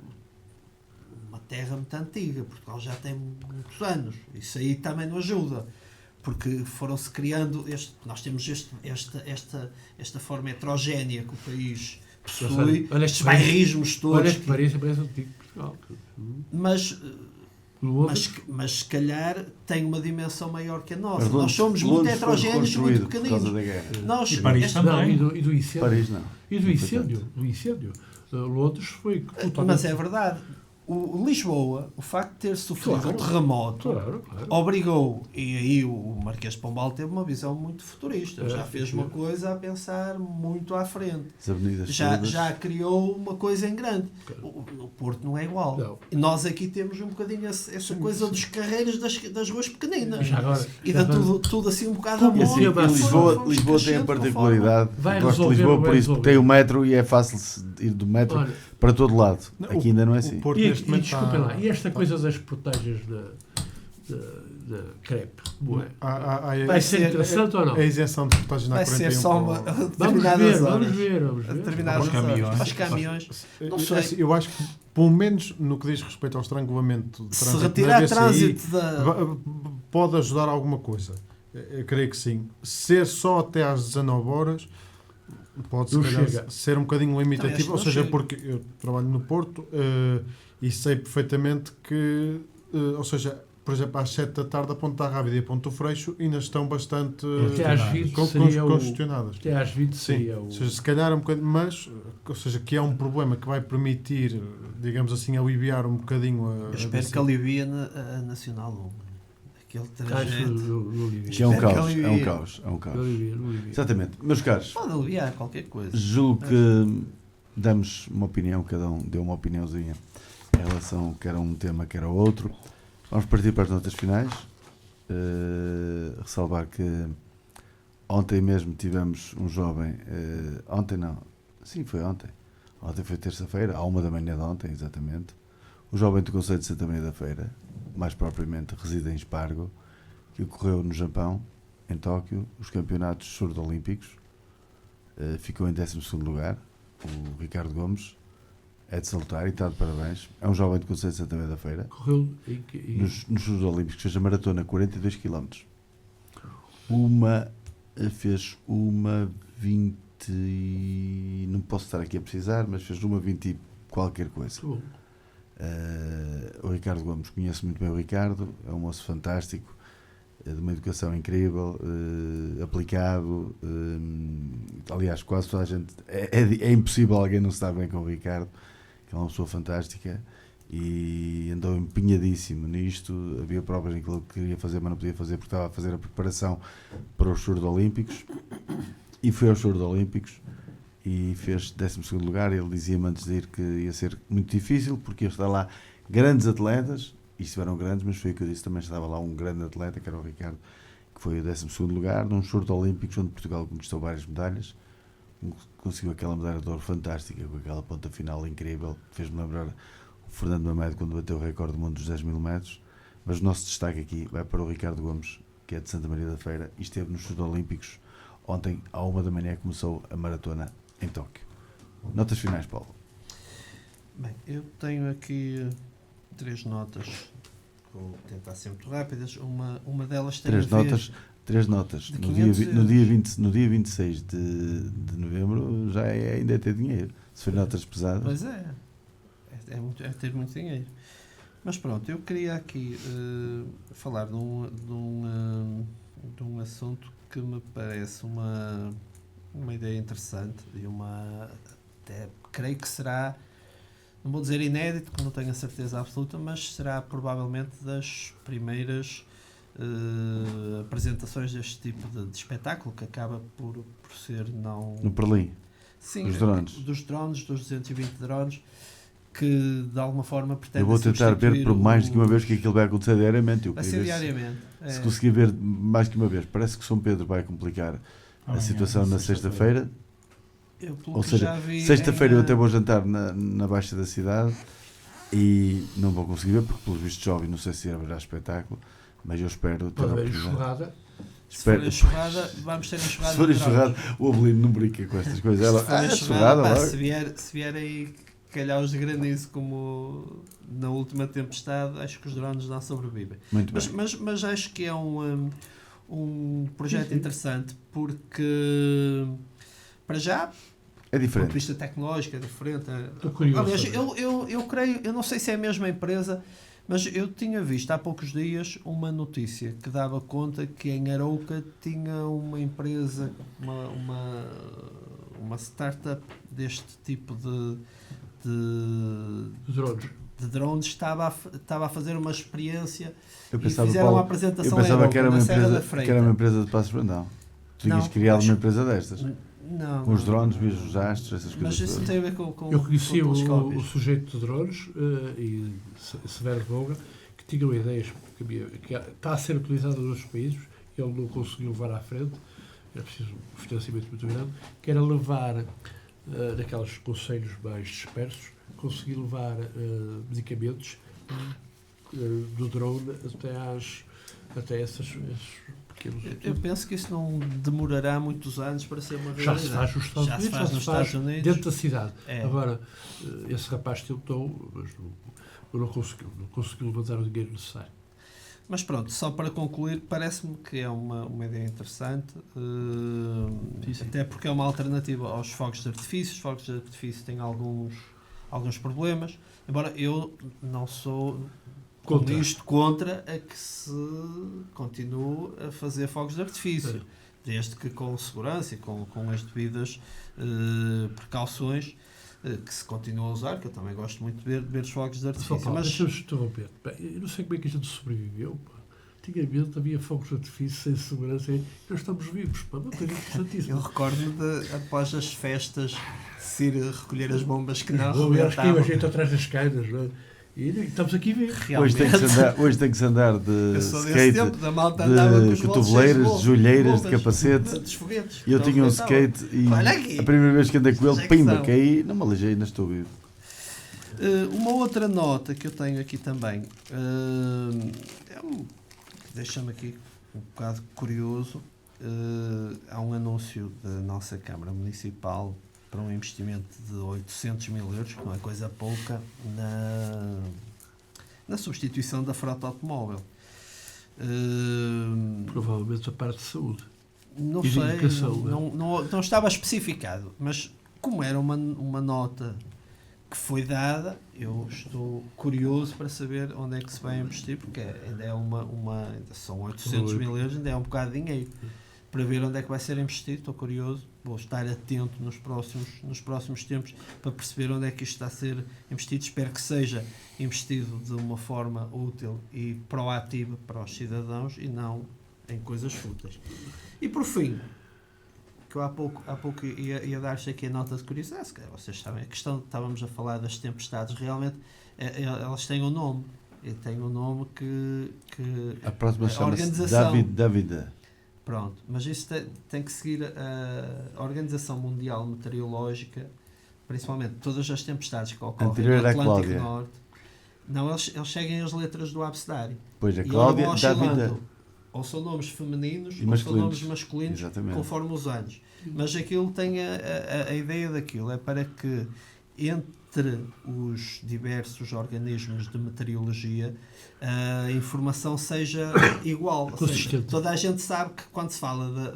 terra muito antiga. Portugal já tem muitos anos. Isso aí também não ajuda. Porque foram-se criando... Nós temos esta forma heterogénea que o país possui, estes bairrismos todos. Olha que Paris parece antigo Portugal. Mas se calhar tem uma dimensão maior que a nossa. Nós somos muito heterogéneos e muito pequeninos. E Paris também. E do incêndio. Paris não. E do incêndio. Londres foi totalmente... Mas é verdade. O Lisboa, o facto de ter sofrido um terremoto, obrigou, e aí o Marquês de Pombal teve uma visão muito futurista, já fez uma coisa a pensar muito à frente, já criou uma coisa em grande. O Porto não é igual. Não. E nós aqui temos um bocadinho essa coisa dos carreiros das ruas pequeninas e tudo assim um bocado a mão. Lisboa tem a particularidade, gosto de Lisboa por isso, porque tem o metro e é fácil ir do metro para todo lado. Aqui ainda não é assim. Desculpem lá, e esta coisa das portagens da crepe, vai ser interessante ou não? A isenção de portagens na 41. Vai ser só uma Vamos ver. Aos caminhões. Não sei. Eu acho que, pelo menos no que diz respeito ao estrangulamento de trânsito, se retirar trânsito pode ajudar alguma coisa. Eu creio que sim. Ser só até às 19 horas pode ser um bocadinho limitativo, ou seja, porque eu trabalho no Porto e sei perfeitamente que, ou seja, por exemplo, às 7 da tarde a Ponta Rábida e a Ponto Freixo ainda estão bastante congestionadas. Até às 20 seria ou seja, se calhar um bocadinho, mas, ou seja, que é um problema que vai permitir, digamos assim, aliviar um bocadinho eu espero que alivie a Nacional 1. Aquele trajeto. Que é um caos. Exatamente. Meus caros, pode aliviar qualquer coisa. Julgo que damos uma opinião, cada um deu uma opiniãozinha em relação quer a um tema, quer a outro. Vamos partir para as notas finais. Ressalvar que ontem mesmo tivemos um jovem, ontem foi terça-feira, à 1 da manhã de ontem, exatamente, o jovem do Concelho de Santa Maria da Feira, mais propriamente reside em Espargo, que ocorreu no Japão, em Tóquio, os campeonatos surdo-olímpicos, ficou em 12º lugar, o Ricardo Gomes, é de salutar e está de parabéns, é um jovem do Concelho de Santa Maria da Feira, correu nos surdo-olímpicos, fez a maratona 42 km, fez uma 20, não posso estar aqui a precisar, mas fez uma 20 e qualquer coisa. O Ricardo Gomes, conhece muito bem o Ricardo, é um moço fantástico, de uma educação incrível, aplicado. Aliás, quase toda a gente. É impossível alguém não se dar bem com o Ricardo, que é uma pessoa fantástica, e andou empenhadíssimo nisto. Havia provas em que ele queria fazer, mas não podia fazer porque estava a fazer a preparação para os Juros Olímpicos, e foi aos Juros Olímpicos e fez 12º lugar. Ele dizia-me antes de ir que ia ser muito difícil, porque ia estar lá grandes atletas, e estiveram grandes, mas foi o que eu disse, também estava lá um grande atleta, que era o Ricardo, que foi o 12º lugar, num Juros Olímpicos onde Portugal conquistou várias medalhas, conseguiu aquela medalha de ouro fantástica, com aquela ponta final incrível, fez-me lembrar o Fernando Mamedo quando bateu o recorde do mundo dos 10.000 metros, mas o nosso destaque aqui vai para o Ricardo Gomes, que é de Santa Maria da Feira, e esteve nos Juros Olímpicos ontem, à 1 da manhã, começou a maratona em Tóquio. Notas finais, Paulo? Bem, eu tenho aqui 3 notas, vou tentar ser muito rápidas. Uma delas tem Três notas. No dia 26 de novembro já ainda é ter dinheiro. Se for notas pesadas. Pois é ter muito dinheiro. Mas pronto, eu queria aqui falar de um assunto que me parece uma ideia interessante e até creio que será, não vou dizer inédito, porque não tenho a certeza absoluta, mas será provavelmente das primeiras apresentações deste tipo de espetáculo, que acaba por ser não... No Berlim. Sim, dos drones, dos 220 drones, que de alguma forma pretende. Eu vou tentar ver por mais de uma vez que aquilo vai acontecer diariamente. Vai ser diariamente. Se conseguir ver mais que uma vez, parece que São Pedro vai complicar a situação na sexta-feira. Ou seja, sexta-feira eu até vou jantar na Baixa da cidade e não vou conseguir ver porque pelos vistos chove, não sei se haverá espetáculo, mas eu espero ter a oportunidade. Se for enxurrada, vamos ter enxurrada. Se for enxurrada, o Abelino não brinca com estas coisas. Se vier aí calhar os de granizo como na última tempestade, acho que os drones não sobrevivem. Mas acho que é um projeto interessante, porque para já é diferente. Do ponto de vista tecnológico é diferente. Estou curioso. Aliás, eu creio, eu não sei se é a mesma empresa, mas eu tinha visto há poucos dias uma notícia que dava conta que em Arouca tinha uma empresa, uma startup deste tipo de drones estava a fazer uma experiência e fizeram uma apresentação. Eu pensava que era uma empresa de Passos Brandão. Tu tinhas criado uma empresa destas? Não. Com os drones, vês os astros, essas coisas. Mas isso tem a ver com eu conheci o sujeito de drones e Severo Voga, que tinha uma ideia que está a ser utilizada nos outros países, ele não conseguiu levar à frente, era preciso um financiamento muito grande, que era levar naqueles conselhos mais dispersos, conseguir levar medicamentos do drone até esses pequenos. Eu penso que isso não demorará muitos anos para ser uma Já realidade. se faz nos Estados Unidos, dentro da cidade. Agora, esse rapaz tentou, mas não conseguiu levantar o dinheiro necessário. Mas pronto, só para concluir, parece-me que é uma ideia interessante, até porque é uma alternativa aos fogos de artifício. Os fogos de artifício têm alguns problemas, embora eu não sou contra a que se continue a fazer fogos de artifício, desde que com segurança e com as devidas precauções que se continua a usar, que eu também gosto muito de ver os fogos de artifício. Mas deixa-me interromper. Eu não sei como é que a gente sobreviveu. Antigamente havia fogos de artifício sem segurança e nós estamos vivos. Uma coisa interessantíssima. Eu recordo-me após as festas se ir recolher as bombas que não arrebentavam. A gente atrás das caídas, não é? E estamos aqui a ver. Hoje tem que se andar de skate, de cotoveleiras, de joelheiras, de capacete. E eu tinha um skate e a primeira vez que andei com ele, pimba, caí, não me aleijei, ainda estou vivo. Uma outra nota que eu tenho aqui também, deixa-me aqui um bocado curioso. Há um anúncio da nossa Câmara Municipal para um investimento de 800 mil euros, que não é coisa pouca, na substituição da frota automóvel. Provavelmente a parte de saúde. Não sei, não estava especificado, mas como era uma nota que foi dada. Eu estou curioso para saber onde é que se vai investir, porque ainda é ainda são 800 mil euros, ainda é um bocado de dinheiro. Para ver onde é que vai ser investido, estou curioso, vou estar atento nos próximos tempos para perceber onde é que isto está a ser investido. Espero que seja investido de uma forma útil e proativa para os cidadãos e não em coisas fúteis. E por fim, que eu há pouco ia dar-vos aqui a nota de curiosidade, vocês sabem, a questão, estávamos a falar das tempestades, realmente elas têm um nome, e têm um nome que a próxima chama-se organização... David. Pronto, mas isso tem que seguir a Organização Mundial Meteorológica, principalmente todas as tempestades que ocorrem no Atlântico Norte. Não, eles seguem as letras do abecedário. Pois, a Cláudia, David. Ou são nomes femininos ou são nomes masculinos, exatamente, conforme os anos. Mas aquilo tem a ideia daquilo, é para que entre os diversos organismos de meteorologia a informação seja igual. Ou seja, toda a gente sabe que quando se fala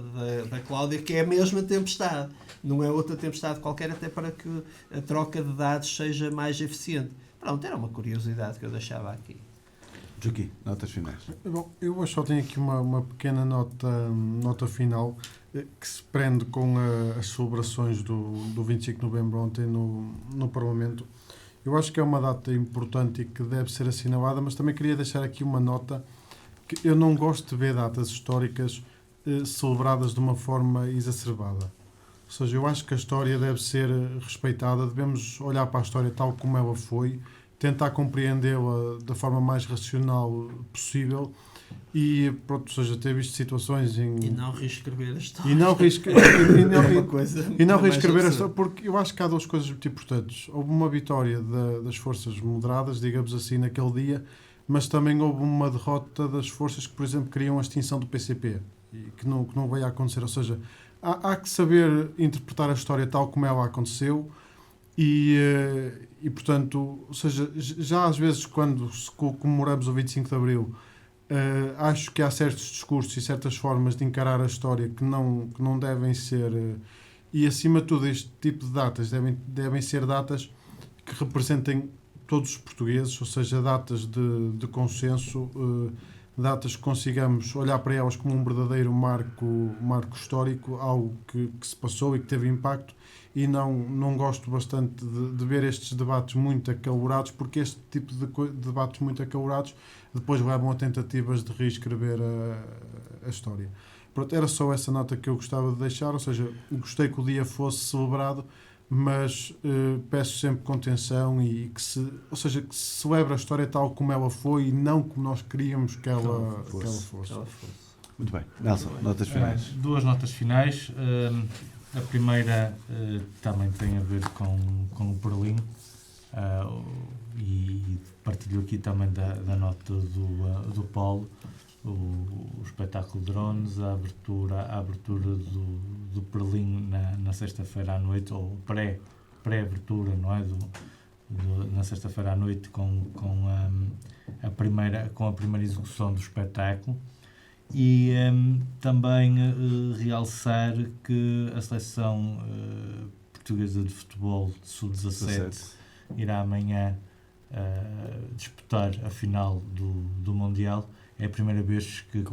da Cláudia, que é a mesma tempestade, não é outra tempestade qualquer, até para que a troca de dados seja mais eficiente. Pronto, era uma curiosidade que eu deixava aqui. Joaquim, notas finais. Bom, eu só tenho aqui uma pequena nota final que se prende com as celebrações do 25 de novembro ontem no Parlamento. Eu acho que é uma data importante e que deve ser assinalada, mas também queria deixar aqui uma nota que eu não gosto de ver datas históricas celebradas de uma forma exacerbada. Ou seja, eu acho que a história deve ser respeitada, devemos olhar para a história tal como ela foi, tentar compreendê-la da forma mais racional possível e, pronto, ou seja, ter visto situações em... E não reescrever a história. E não reescrever a história, porque eu acho que há duas coisas muito importantes. Houve uma vitória das forças moderadas, digamos assim, naquele dia, mas também houve uma derrota das forças que, por exemplo, queriam a extinção do PCP, e que não vai acontecer. Ou seja, há que saber interpretar a história tal como ela aconteceu. E, portanto, ou seja, já às vezes quando comemoramos o 25 de Abril, acho que há certos discursos e certas formas de encarar a história que não devem ser, e acima de tudo este tipo de datas devem ser datas que representem todos os portugueses, ou seja, datas de consenso, datas que consigamos olhar para elas como um verdadeiro marco histórico, algo que se passou e que teve impacto. E não gosto bastante de ver estes debates muito acalorados, porque este tipo de debates muito acalorados depois levam a tentativas de reescrever a história. Pronto, era só essa nota que eu gostava de deixar, ou seja, gostei que o dia fosse celebrado, mas peço sempre contenção e que se celebre a história tal como ela foi e não como nós queríamos que ela fosse. Muito bem. Nelson, notas finais. Duas notas finais. A primeira também tem a ver com o Berlim e partilho aqui também da nota do Paulo, o espetáculo de drones, a abertura do Berlim na sexta-feira à noite, ou pré-abertura, não é? Na sexta-feira à noite com a primeira execução do espetáculo. E também realçar que a seleção portuguesa de futebol de sub-17 irá amanhã disputar a final do Mundial. É a primeira vez que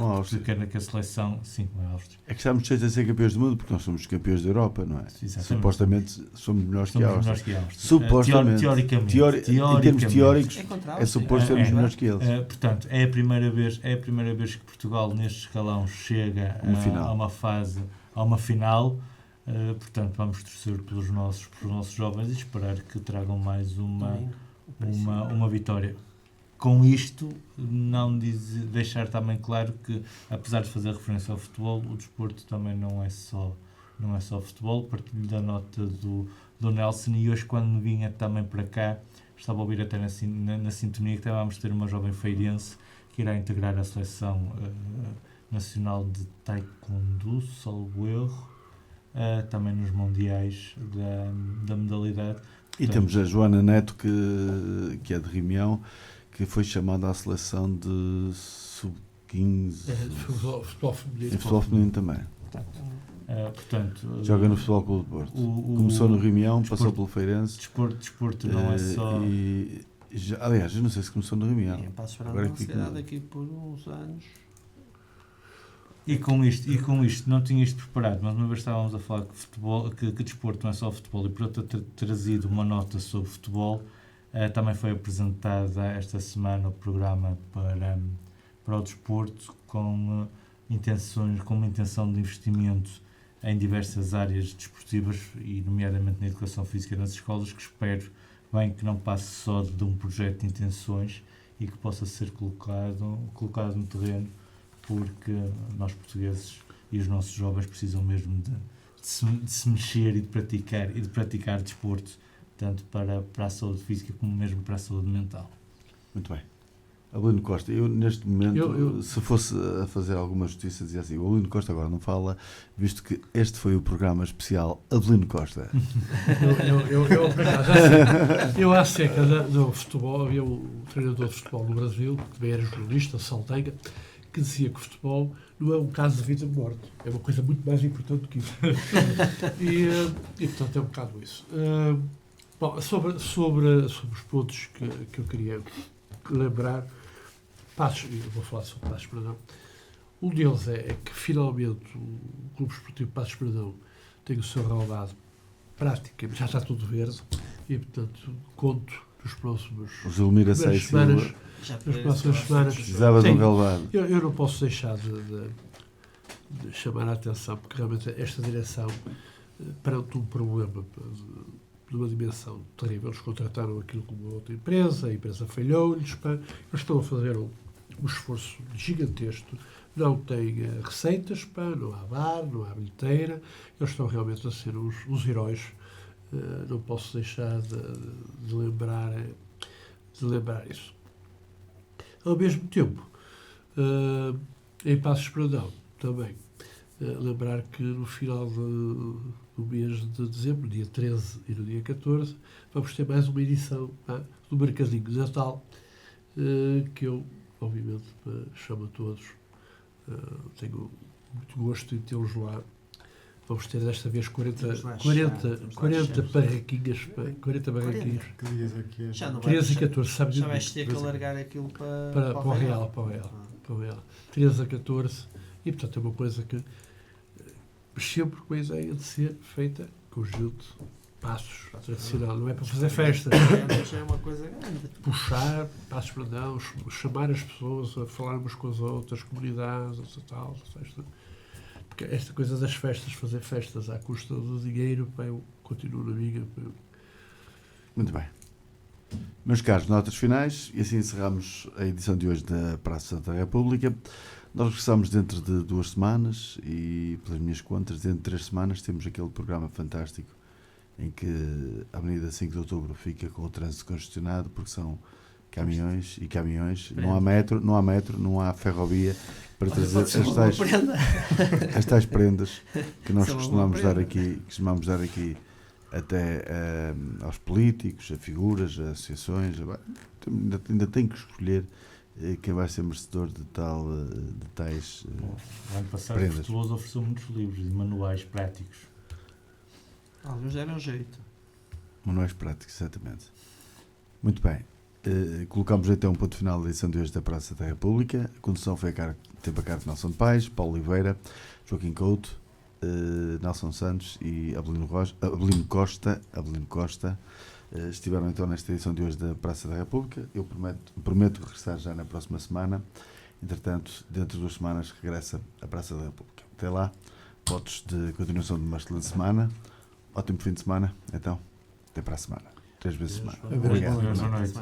a seleção... Sim, com a Áustria. É que estamos cheios a ser campeões do mundo, porque nós somos campeões da Europa, não é? Exatamente. Supostamente somos melhores que a Áustria. Supostamente. Teoricamente. Em termos teóricos, é suposto sermos melhores que eles. Portanto, é a primeira vez que Portugal, neste escalão, chega a uma final. Portanto, vamos torcer pelos nossos jovens e esperar que tragam mais uma vitória. Com isto, deixar também claro que, apesar de fazer referência ao futebol, o desporto também não é só futebol. Partilho da nota do Nelson, e hoje, quando vinha também para cá, estava a ouvir até na sintonia que vamos ter uma jovem feirense que irá integrar a seleção nacional de taekwondo, salvo erro, também nos mundiais da modalidade. E temos a Joana Neto, que é de Rimião, que foi chamada à seleção de sub-15. Futebol feminino. Futebol feminino também. Portanto, joga no Futebol Clube do Porto. Começou no Rimião, passou pelo Feirense. Desporto não é só... Aliás, eu não sei se começou no Rimião. Em Passos Ferreira, se calhar daqui por uns anos. E com isto, não tinha isto preparado, mas uma vez estávamos a falar que desporto não é só futebol, e por eu ter trazido uma nota sobre futebol, também foi apresentado esta semana o programa para o desporto com uma intenção de investimento em diversas áreas desportivas, e nomeadamente na educação física nas escolas, que espero bem que não passe só de um projeto de intenções e que possa ser colocado no terreno, porque nós portugueses e os nossos jovens precisam mesmo de se mexer e de praticar desporto, tanto para a saúde física como mesmo para a saúde mental. Muito bem. Abelino Costa, eu neste momento, se fosse a fazer alguma justiça, dizia assim: o Abelino Costa agora não fala, visto que este foi o programa especial Abelino Costa. Eu acerca do futebol, havia um treinador de futebol no Brasil, que também era jornalista, Saldanha, que dizia que o futebol não é um caso de vida ou morte, é uma coisa muito mais importante do que isso. E portanto é um bocado isso. Bom, sobre os pontos que eu queria lembrar, eu vou falar sobre Passos Perdão. Um deles é que finalmente o Clube Esportivo Passos Perdão tem o seu relvado praticamente, já está tudo verde, e portanto conto nos próximos semanas. Nas próximas semanas. Precisava de um relvado. Eu não posso deixar de chamar a atenção, porque realmente esta direção, perante um problema de uma dimensão terrível, eles contrataram aquilo como outra empresa, a empresa falhou-lhes, eles estão a fazer um esforço gigantesco, não têm receitas, não há bar, não há bilheteira, eles estão realmente a ser os heróis. Não posso deixar de lembrar isso. Ao mesmo tempo, em Passos Perdão, também, lembrar que no final do mês de dezembro, dia 13 e no dia 14, vamos ter mais uma edição do Mercadinho de Natal, que eu, obviamente, chamo a todos. Tenho muito gosto em tê-los lá. Vamos ter desta vez 40 barraquinhas. 40 barraquinhas. Que dias é que é? 13 e 14, sabe? Já vais ter que alargar aquilo para o Real. 13 a 14. E, portanto, é uma coisa que sempre com a ideia de ser feita conjunto, passos, tradicional. Não é para fazer festa. Já é uma coisa grande. Puxar, Passos Perdão, chamar as pessoas a falar umas com as outras, comunidades, tal. Porque esta coisa das festas, fazer festas à custa do dinheiro, eu continuo na minha. Muito bem. Meus caros, notas finais, e assim encerramos a edição de hoje da Praça da República. Nós regressamos dentro de 2 semanas e, pelas minhas contas, dentro de 3 semanas temos aquele programa fantástico em que a Avenida 5 de Outubro fica com o trânsito congestionado, porque são caminhões e caminhões, não há metro, não há ferrovia para trazer as tais prendas que nós costumamos dar aqui até aos políticos, a figuras, a associações. Ainda tem que escolher quem vai ser merecedor de tais ano passado prendas. O Fortuoso ofereceu muitos livros e manuais práticos. Alguns deram jeito. Manuais práticos, exatamente. Muito bem. Colocamos então um ponto final da edição de hoje da Praça da República. A condução foi teve a cargo de Nelson de Pais, Paulo Oliveira, Joaquim Couto, Nelson Santos e Abelino Costa. Estiveram então nesta edição de hoje da Praça da República. Eu prometo regressar já na próxima semana. Entretanto, dentro de 2 semanas regressa a Praça da República. Até lá, votos de continuação de uma excelente semana. Ótimo fim de semana. Então, até para a semana. 3 vezes a semana. Boa noite.